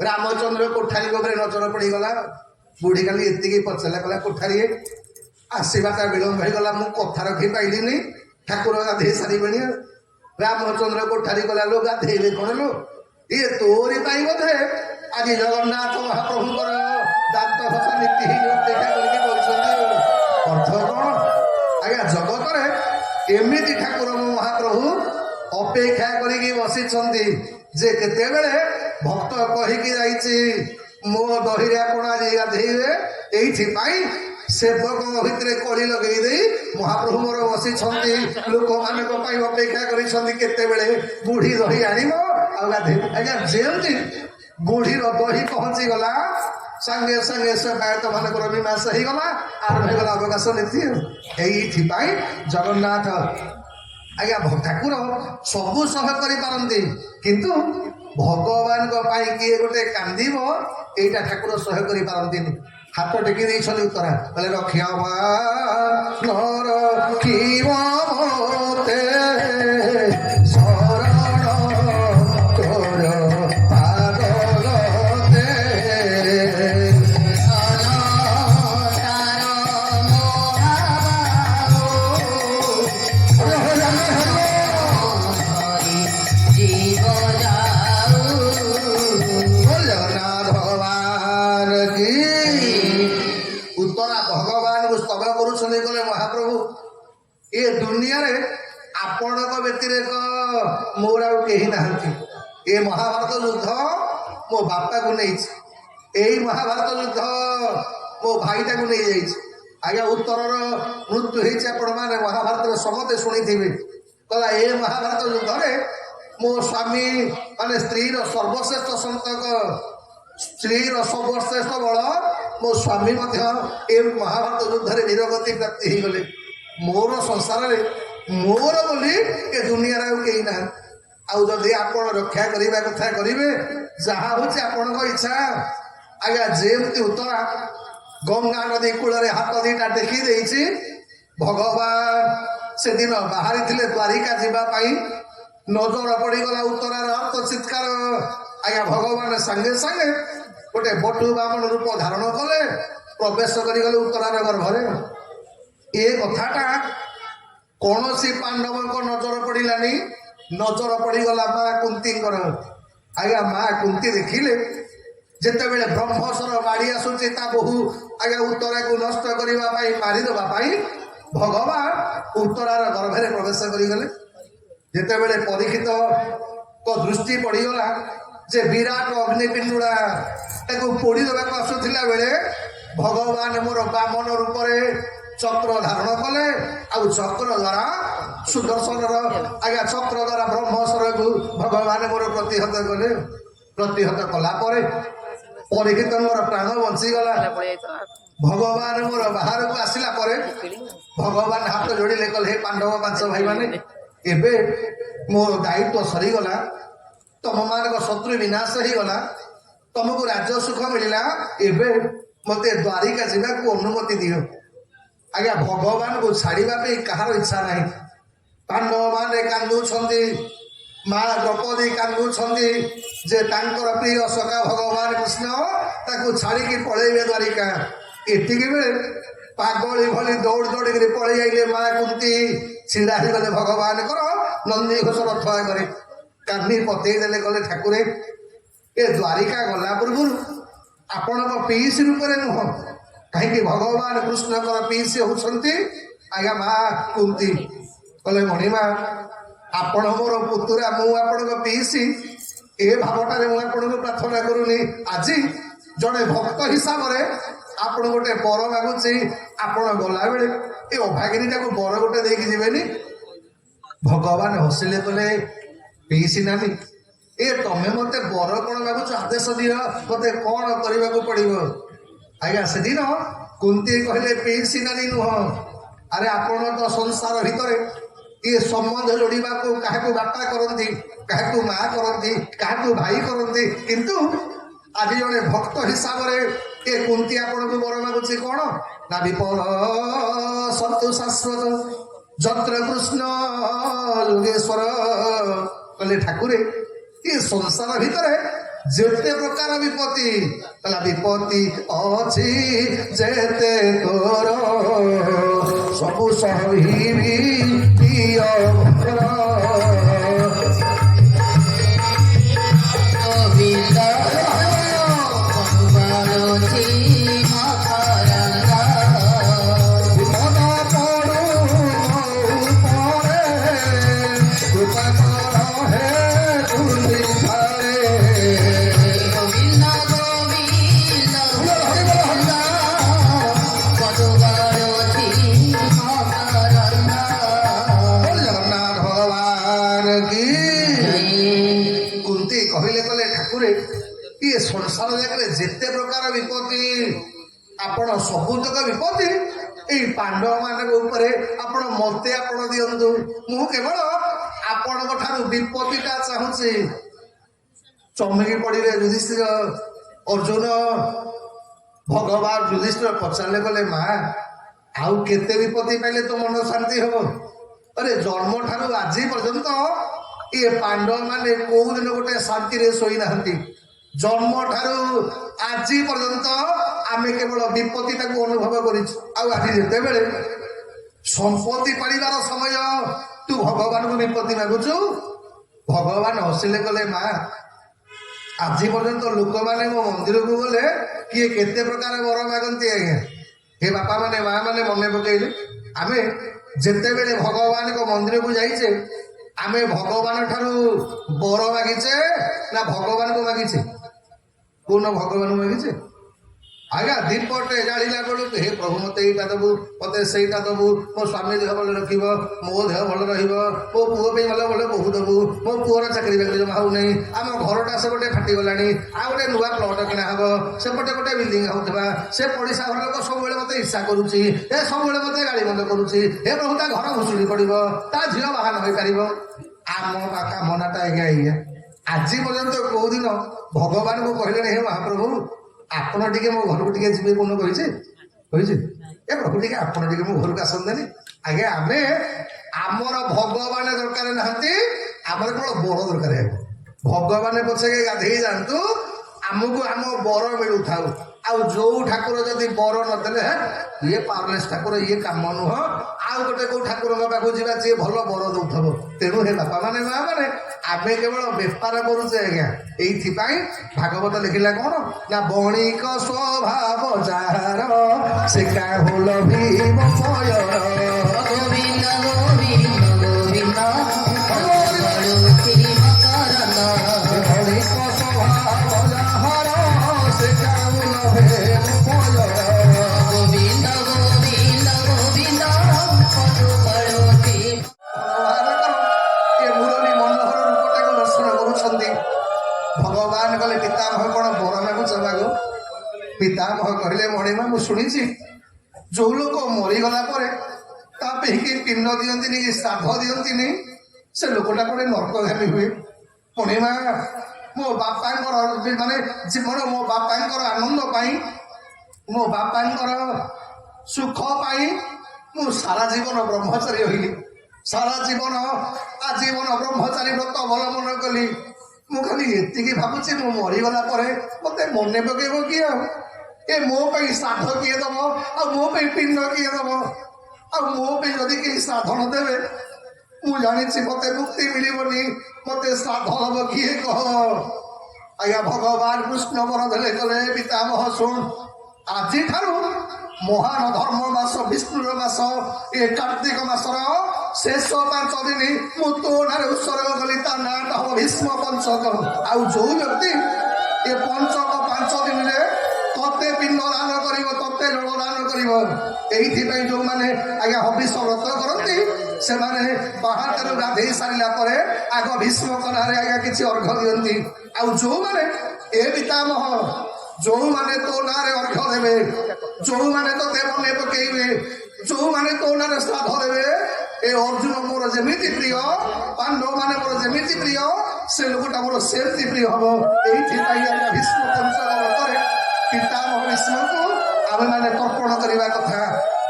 ରାମଚନ୍ଦ୍ର କୋଠାରୀ ଉପରେ ନଜର ପଡିଗଲା। ବୁଢୀ ଖାଲି ଏତିକି ପଚାରିଲା କଲା କୋଠାରୀ ଆସିବାଟା ବିଳମ୍ବ ହେଇଗଲା। ମୁଁ କଥା ରଖି ପାଇଲିନି। ଠାକୁର ଗାଧେଇ ସାରିବେଣି। ରାମଚନ୍ଦ୍ର କୋଠାରୀ ଗଲା ଲୋ ଗାଧେଇବେ କଣ ଲୋ? ଇଏ ତୋରି ପାଇଁ ବୋଧେ ଆଜି ଜଗନ୍ନାଥ ମହାପ୍ରଭୁଙ୍କର ଦାନ୍ତ ଘଷା ନୀତିହୀନ ଅପେକ୍ଷା କରିକି ବସିଛନ୍ତି। ଅର୍ଥ କଣ ଆଜ୍ଞା ଜଗତରେ ଏମିତି ଠାକୁର ମହାପ୍ରଭୁ ଅପେକ୍ଷା କରିକି ବସିଛନ୍ତି ଯେ କେତେବେଳେ ଭକ୍ତ କହିକି ଯାଇଛି ମୋ ଦହିରେ ଆପଣ ଆଜି ଗାଧେଇବେ। ଏଇଥିପାଇଁ ସେବକଙ୍କ ଭିତରେ କଳି ଲଗେଇ ଦେଇ ମହାପ୍ରଭୁ ମୋର ବସିଛନ୍ତି। ଲୋକମାନଙ୍କ ପାଇଁ ଅପେକ୍ଷା କରିଛନ୍ତି କେତେବେଳେ ବୁଢୀ ଦହି ଆଣିବ ଆଉ ଗାଧେଇବ। ଆଜ୍ଞା ଯେମିତି ବୁଢୀର ଦହି ପହଞ୍ଚିଗଲା ସାଙ୍ଗେ ସାଙ୍ଗେ ସେବାୟତ ମାନଙ୍କର ବିନାଶ ହେଇଗଲା। ଆରମ୍ଭ ହେଇଗଲା ଅବକାଶ ନୀତି। ଏଇଥିପାଇଁ ଜଗନ୍ନାଥ ଆଜ୍ଞା ଠାକୁର ସବୁ ସହ କରିପାରନ୍ତି। କିନ୍ତୁ ଭଗବାନଙ୍କ ପାଇଁ କିଏ ଗୋଟେ କାନ୍ଦିବ ଏଇଟା ଠାକୁର ସହ୍ୟ କରିପାରନ୍ତିନି। ହାତ ଟେକି ଦେଇଛନ୍ତି ଉତ୍ତରା କହିଲେ ରଖିବା ରଖିବ ମତେ ଶରଣ ତୋର ପାଦଗତେ। ମହାପ୍ରଭୁ ଏ ଦୁନିଆରେ ଆପଣଙ୍କ ବ୍ୟତିରେକ ମୋର ଆଉ କେହି ନାହାନ୍ତି। ଏ ମହାଭାରତ ଯୁଦ୍ଧ ମୋ ବାପାକୁ ନେଇଛି। ଏଇ ମହାଭାରତ ଯୁଦ୍ଧ ମୋ ଭାଇଟାକୁ ନେଇଯାଇଛି। ଆଜ୍ଞା ଉତ୍ତରର ମୃତ୍ୟୁ ହେଇଛି ଆପଣ ମାନେ ମହାଭାରତରେ ସମସ୍ତେ ଶୁଣିଥିବେ। କହିଲା ଏ ମହାଭାରତ ଯୁଦ୍ଧରେ ମୋ ସ୍ୱାମୀ ମାନେ ସ୍ତ୍ରୀର ସର୍ବଶ୍ରେଷ୍ଠ ସନ୍ତକ ସ୍ତ୍ରୀର ସର୍ବଶ୍ରେଷ୍ଠ ବଳ ମୋ ସ୍ୱାମୀ ମଧ୍ୟ ଏ ମହାଭାରତ ଯୁଦ୍ଧରେ ନିରଗତି ପ୍ରାପ୍ତି ହେଇଗଲେ। ମୋର ସଂସାରରେ ମୋର ବୋଲି ଏ ଦୁନିଆରେ ଆଉ କେହି ନାହାନ୍ତି। ଆଉ ଯଦି ଆପଣ ରକ୍ଷା କରିବା କଥା କରିବେ ଯାହା ହଉଛି ଆପଣଙ୍କ ଇଚ୍ଛା। ଆଜ୍ଞା ଯେମିତି ଉତ୍ତରା ଗଙ୍ଗା ନଦୀ କୂଳରେ ହାତ ଦିଟା ଟେକି ଦେଇଛି। ଭଗବାନ ସେଦିନ ବାହାରିଥିଲେ ଦ୍ୱାରିକା ଯିବା ପାଇଁ। ନଜର ପଡିଗଲା ଉତ୍ତରାର ହାତ ଚିତ୍କାର। ଆଜ୍ଞା ଭଗବାନ ସାଙ୍ଗେ ସାଙ୍ଗେ ଗୋଟେ ବଟୁ ବାମନ ରୂପ ଧାରଣ କଲେ। ପ୍ରବେଶ କରିଗଲେ ଉତ୍ତରାର ଗର୍ଭରେ। ଏ କଥାଟା କୌଣସି ପାଣ୍ଡବଙ୍କ ନଜର ପଡିଲାନି। ନଜର ପଡିଗଲା ମା କୁନ୍ତୀଙ୍କର। ଆଜ୍ଞା ମା କୁନ୍ତୀ ଦେଖିଲେ ଯେତେବେଳେ ବ୍ରହ୍ମସର ମାଡ଼ି ଆସୁଛି ତା ବୋହୁ ଆଜ୍ଞା ଉତ୍ତରାକୁ ନଷ୍ଟ କରିବା ପାଇଁ ମାରିଦେବା ପାଇଁ ଭଗବାନ ଉତ୍ତରାର ଗର୍ଭରେ ପ୍ରବେଶ କରିଗଲେ। ଯେତେବେଳେ ପରୀକ୍ଷିତ ଦୃଷ୍ଟି ପଡିଗଲା ଯେ ବିରାଟ ଅଗ୍ନିପିଣ୍ଡୁଳା ତାକୁ ପୋଡ଼ି ଦେବାକୁ ଆସୁଥିଲା ବେଳେ ଭଗବାନ ମୋର ବାମନ ରୂପରେ ଚକ୍ର ଧାରଣ କଲେ ଆଉ ଚକ୍ର ଦ୍ୱାରା ସୁଦର୍ଶନର ଆଜ୍ଞା ଚକ୍ର ଦ୍ୱାରା ବ୍ରହ୍ମସ୍ୱରକୁ ଭଗବାନ ମୋର ପ୍ରତିହତ କଲେ। ପ୍ରତିହତ କଲା ପରେ ପରୀକ୍ଷିତଙ୍କର ପ୍ରାଣ ବଞ୍ଚିଗଲା। ଭଗବାନ ମୋର ବାହାରକୁ ଆସିଲା ପରେ ଭଗବାନ ହାତ ଯୋଡ଼ିଲେ କଲେ ହେ ପାଣ୍ଡବ ପାଞ୍ଚ ଭାଇମାନେ ଏବେ ମୋର ଦାୟିତ୍ୱ ସରିଗଲା, ତମମାନଙ୍କ ଶତ୍ରୁ ବିନାଶ ହେଇଗଲା, ତମକୁ ରାଜ୍ୟ ସୁଖ ମିଳିଲା, ଏବେ ମତେ ଦ୍ୱାରିକା ଯିବାକୁ ଅନୁମତି ଦିଅ। ଆଜ୍ଞା ଭଗବାନଙ୍କୁ ଛାଡ଼ିବା ପାଇଁ କାହାର ଇଚ୍ଛା ନାହିଁ। ପାଣ୍ଡବମାନେ କାନ୍ଦୁଛନ୍ତି, ମା ଦ୍ରୌପଦୀ କାନ୍ଦୁଛନ୍ତି ଯେ ତାଙ୍କର ପ୍ରିୟ ସଖା ଭଗବାନ କୃଷ୍ଣ ତାକୁ ଛାଡ଼ିକି ପଳେଇବେ ଦ୍ୱାରିକା। ଏତିକି ବେଳେ ପାଗଳି ଭଳି ଦୌଡ଼ି ଦୌଡ଼ିକିରି ପଳେଇ ଆଇଲେ ମା କୁନ୍ତି, ଛିଡ଼ା ହେଇଗଲେ ଭଗବାନଙ୍କର ନନ୍ଦିଘୋଷ ରଥ ଆଗରେ, କାନ୍ଦି ପତେଇ ଦେଲେ କଲେ ଠାକୁରେ ଏ ଦ୍ୱାରିକା ଗଲା ପୂର୍ବରୁ ଆପଣଙ୍କ ପିଇସି ରୂପରେ ନୁହଁ, କାହିଁକି ଭଗବାନ କୃଷ୍ଣଙ୍କର ପିଇସି ହଉଛନ୍ତି ଆଜ୍ଞା ମା କୁନ୍ତି। କଲେ ମଣିମା ଆପଣ ମୋର ପୁତୁରା, ମୁଁ ଆପଣଙ୍କ ପିଇସି, ଏ ଭାବଟାରେ ମୁଁ ଆପଣଙ୍କୁ ପ୍ରାର୍ଥନା କରୁନି। ଆଜି ଜଣେ ଭକ୍ତ ହିସାବରେ ଆପଣ ଗୋଟେ ବର ମାଗୁଛି, ଆପଣ ଗଲାବେଳେ ଏ ଅଭାଗିନୀଟାକୁ ବର ଗୋଟେ ଦେଇକି ଯିବେନି। ଭଗବାନ ହସିଲେ କଲେ ପିଇସି ନାନୀ ଏ ତମେ ମତେ ବର କଣ ମାଗୁଛ, ଆଦେଶ ଦିଅ ମତେ କଣ କରିବାକୁ ପଡିବ। ଆଜ୍ଞା ସେଦିନ କୁନ୍ତି କହିଲେ ପିଇସି ନାନୀ ନୁହଁ, ଆରେ ଆପଣ ତ ସଂସାର ଭିତରେ ଇଏ ସମ୍ବନ୍ଧ ଯୋଡ଼ିବାକୁ କାହାକୁ ବାପା କରନ୍ତି, କାହାକୁ ମା କରନ୍ତି, କାହାକୁ ଭାଇ କରନ୍ତି, କିନ୍ତୁ ଆଜି ଜଣେ ଭକ୍ତ ହିସାବରେ ଏ କୁନ୍ତି ଆପଣଙ୍କୁ ବର ମାଗୁଛି କଣ ନା ବିପଦ ସତୁ ଶାଶ୍ୱତ ଯତ୍ର କୃଷ୍ଣ ଯୋଗେଶ୍ୱର। କହିଲେ ଠାକୁରେ ଏ ସଂସାର ଭିତରେ ଯେତେ ପ୍ରକାର ବିପତ୍ତି, କହିଲା ବିପତ୍ତି ଅଛି ଯେତେ ତୋର ସବୁ ସହିବି ପ୍ରିୟ ଭକ୍ତର। ସଂସାର ଜାଗାରେ ଯେତେ ପ୍ରକାର ବିପତ୍ତି, ଆପଣ ସବୁତକ ବିପତ୍ତି ଏଇ ପାଣ୍ଡବ ମାନଙ୍କ ଉପରେ ଆପଣ ମତେ ଆପଣ ଦିଅନ୍ତୁ, ମୁଁ କେବଳ ଆପଣଙ୍କ ଠାରୁ ବିପତ୍ତିଟା ଚାହୁଁଛି। ଚମକି ପଡିଲେ ଯୁଧିଷ୍ଠିର। ଅର୍ଜୁନ ଭଗବାନ ଯୁଧିଷ୍ଠିର ପଚାରିଲେ କଲେ ମା ଆଉ କେତେ ବିପତ୍ତି ପାଇଲେ ତ ମନ ଶାନ୍ତି ହବ? ଆରେ ଜନ୍ମ ଠାରୁ ଆଜି ପର୍ଯ୍ୟନ୍ତ ଇଏ ପାଣ୍ଡବ ମାନେ କୋଉ ଦିନ ଗୋଟେ ଶାନ୍ତିରେ ଶୋଇନାହାନ୍ତି। ଜନ୍ମ ଠାରୁ ଆଜି ପର୍ଯ୍ୟନ୍ତ ଆମେ କେବଳ ବିପତ୍ତି ତାକୁ ଅନୁଭବ କରିଛୁ। ଆଉ ଆଜି ଯେତେବେଳେ ସମ୍ପତ୍ତି ପାଳିବାର ସମୟ ତୁ ଭଗବାନଙ୍କୁ ବିପତ୍ତି ମାଗୁଛୁ। ଭଗବାନ ହସିଲେ କଲେ ମା ଆଜି ପର୍ଯ୍ୟନ୍ତ ଲୋକମାନେ ମୋ ମନ୍ଦିରକୁ ଗଲେ କିଏ କେତେ ପ୍ରକାର ବର ମାଗନ୍ତି। ଆଜ୍ଞା ହେ ବାପା ମାନେ ମା ମାନେ ମନେ ପକେଇଲେ ଆମେ ଯେତେବେଳେ ଭଗବାନଙ୍କ ମନ୍ଦିରକୁ ଯାଇଛେ ଆମେ ଭଗବାନ ଠାରୁ ବର ମାଗିଛେ ନା ଭଗବାନଙ୍କୁ ମାଗିଛେ? କୋଉନ ଭଗବାନଙ୍କୁ ମାଗିଛେ? ଆଜ୍ଞା ଦୀପଟେ ଜାଳିଲା ବେଳକୁ ହେ ପ୍ରଭୁ ମତେ ଏଇଟା ଦବୁ, ମତେ ସେଇଟା ଦବୁ, ମୋ ସ୍ୱାମୀ ଦେହ ଭଲ ରଖିବ, ମୋ ଦେହ ଭଲ ରହିବ, ମୋ ପୁଅ ପାଇଁ ଭଲ ଭଲ ବୋହୁ ଦବୁ, ମୋ ପୁଅର ଚାକିରି ବାକିରି ଜମା ହଉନାହିଁ, ଆମ ଘରଟା ସେପଟେ ଫାଟିଗଲାଣି, ଆଉ ଗୋଟେ ନୂଆ ପ୍ଲଟ କିଣା ହବ, ସେପଟେ ଗୋଟେ ବିଲ୍ଡିଂ ହଉଥିବା, ସେ ପଡ଼ିଶା ଘର ଲୋକ ସବୁବେଳେ ମତେ ଇର୍ଷା କରୁଛି, ଏ ସବୁବେଳେ ମତେ ଗାଳି ବନ୍ଦ କରୁଛି, ହେ ପ୍ରଭୁ ତା ଘର ଭୁଷୁଡ଼ି ପଡିବ, ତା ଝିଅ ବାହା ନ ହେଇପାରିବ। ଆମ କାମନାଟା ଆଜ୍ଞା ଏଇଆ। ଆଜି ପର୍ଯ୍ୟନ୍ତ କୋଉ ଦିନ ଭଗବାନଙ୍କୁ କହିଲେଣି ହେ ମହାପ୍ରଭୁ ଆପଣ ଟିକେ ମୋ ଘରକୁ ଟିକେ ଯିବେ, କୋଉନ କହିଛେ? କହିଛେ ଏ ପ୍ରଭୁ ଟିକେ ଆପଣ ଟିକେ ମୋ ଘରକୁ ଆସନ୍ତେନି? ଆଜ୍ଞା ଆମେ ଆମର ଭଗବାନ ଦରକାର ନାହାନ୍ତି, ଆମର କେବଳ ବର ଦରକାର। ଭଗବାନ ପଛକେ ଗାଧେଇ ଯାଆନ୍ତୁ, ଆମକୁ ଆମ ବର ମିଳୁଥାଉ। ଆଉ ଯୋଉ ଠାକୁର ଯଦି ବର ନଦେଲେ ଇଏ ପାୱାରଲେସ୍ ଠାକୁର, ଇଏ କାମ ନୁହଁ, ଆଉ ଗୋଟେ କୋଉ ଠାକୁରଙ୍କ ପାଖକୁ ଯିବା ଯିଏ ଭଲ ବର ଦଉଥିବ। ତେଣୁ ହେ ବାପା ମାନେ ମା ମାନେ ଆମେ କେବଳ ବେପାର କରୁଛେ ଆଜ୍ଞା। ଏଇଥିପାଇଁ ଭାଗବତ ଲେଖିଲା କଣ ନା ବଣିକ ସ୍ୱଭାବ ଯାହାର ସେ କାହୁଲ ଭୀମ ଗୋବିନ୍ଦ ଗୋବିନ୍ଦ ଗୋବିନ୍ଦ ପିତାମହ କଣ ବର ମାଗୁଛ ମାଗୁ? ପିତାମହ କହିଲେ ମଣିମା ମୁଁ ଶୁଣିଛି ଯୋଉ ଲୋକ ମରିଗଲା ପରେ ତା ପାଇଁକି ପିଣ୍ଡ ଦିଅନ୍ତିନି କି ଶ୍ରାଦ୍ଧ ଦିଅନ୍ତିନି ସେ ଲୋକଟା ଗୋଟେ ନର୍କଗାମୀ ହୁଏ। ମଣିମା ମୋ ବାପାଙ୍କର ମାନେ ଜୀବନ ମୋ ବାପାଙ୍କର ଆନନ୍ଦ ପାଇଁ ମୋ ବାପାଙ୍କର ସୁଖ ପାଇଁ ମୁଁ ସାରା ଜୀବନ ବ୍ରହ୍ମଚାରୀ ରହିଲି। ସାରା ଜୀବନ ଆଜୀବନ ବ୍ରହ୍ମଚାରୀ ବ୍ରତ ଅବଲମ୍ବନ କଲି। ମୁଁ ଖାଲି ଏତିକି ଭାବୁଛି ମୁଁ ମରିଗଲା ପରେ ମତେ ମନେ ପକେଇବ କିଏ? ଆଉ ଏ ମୋ ପାଇଁ ଶ୍ରାଦ୍ଧ କିଏ ଦବ? ଆଉ ମୋ ପାଇଁ ପିଣ୍ଡ କିଏ ଦବ? ଆଉ ମୋ ପାଇଁ ଯଦି କେହି ଶ୍ରାଦ୍ଧ ନ ଦେବେ ମୁଁ ଜାଣିଛି ମତେ ମୁକ୍ତି ମିଳିବନି। ମତେ ଶ୍ରାଦ୍ଧ ହବ କିଏ କହ? ଆଜ୍ଞା ଭଗବାନ କୃଷ୍ଣ ବର ଦେଲେ କଲେ ପିତାମହ ଶୁଣ, ଆଜିଠାରୁ ମହାନ ଧର୍ମ ମାସ ବିଷ୍ଣୁର ମାସ ଏ କାର୍ତ୍ତିକ ମାସର ଶେଷ 5 ଦିନ ମୁଁ ତୋ ନାଁରେ ଉତ୍ସର୍ଗ କଲି। ତା ନାଁଟା ହବ ଭୀଷ୍ମ ପଞ୍ଚକ। ଆଉ ଯୋଉ ବ୍ୟକ୍ତି ଏ ପଞ୍ଚକ 5 ଦିନରେ ତତେ ପିଣ୍ଡ ଦାନ କରିବ, ତତେ ଜଳ ଦାନ କରିବ, এইଥିପାଇଁ ଯୋଉମାନେ ଆଜ୍ଞା ହବିଷ ବ୍ରତ କରନ୍ତି ସେମାନେ ବାହାରରୁ ଗାଧେଇ ସାରିଲା ପରେ ଆଗ ଭୀଷ୍ମଙ୍କ ନାଁରେ ଆଜ୍ଞା କିଛି ଅର୍ଘ୍ୟ ଦିଅନ୍ତି। ଆଉ ଯୋଉମାନେ ଏ ପିତାମହ ଯୋଉମାନେ ତୋ ନାଁରେ ଅର୍ଘ୍ୟ ଦେବେ, ଯୋଉମାନେ ତତେ ମନେ ପକେଇବେ, ଯୋଉମାନେ ତୋ ନାଁରେ ଶ୍ରାଦ୍ଧ ଦେବେ, ଏ ଅର୍ଜୁନ ମୋର ଯେମିତି ପ୍ରିୟ, ପାଣ୍ଡବ ମାନେ ମୋର ଯେମିତି ପ୍ରିୟ, ସେ ଲୋକଟା ମୋର ସେମିତି ପ୍ରିୟ ହବ। এইଥିପାଇଁ ଆଜ୍ଞା ଭୀଷ୍ମ ପଞ୍ଚକ ବ୍ରତରେ ପିତାମହ ଭୀଷ୍ମକୁ ଆମେ ମାନେ ତର୍ପଣ କରିବା କଥା।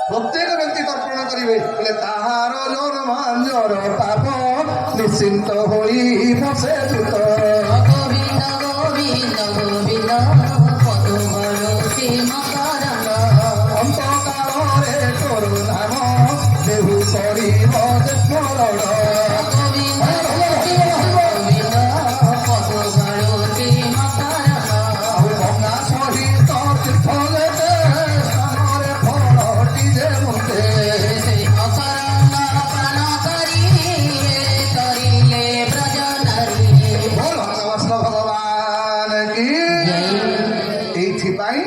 ପ୍ରତ୍ୟେକ ବ୍ୟକ୍ତି ତର୍ପଣ କରିବେ। ହେଲେ ତାହାର ଜନମାଞ୍ଜର ପାପ ନିଶ୍ଚିନ୍ତ ହୋଇ ବସେ ଦୂତ। ଗୋବିନ୍ଦ ଗୋବିନ୍ଦ ଗୋବିନ୍ଦ ପଦୁବଳୋଚି ମକରନ୍ଦ ଅନ୍ତକାଳରେ ତୋର ନାମ ଦେହୁ କରିବ ସ୍ମରଣ। ଗୋବିନ୍ଦ ଗୋବିନ୍ଦ ପଦୁବଳୋଚି ମକରନ୍ଦ ଆଉ ଗଙ୍ଗା ସହିତ ତୀର୍ଥ ଯେତେ ସ୍ଥାନରେ ଫଳଟି ଯେ ମୁକ୍ତେ। ସେ ମକରନ୍ଦ ପାନ କରି କରିଲେ ବ୍ରଜ ନାରୀ। ଭଗବାନ ଭଗବାନ କି এইଥିପାଇଁ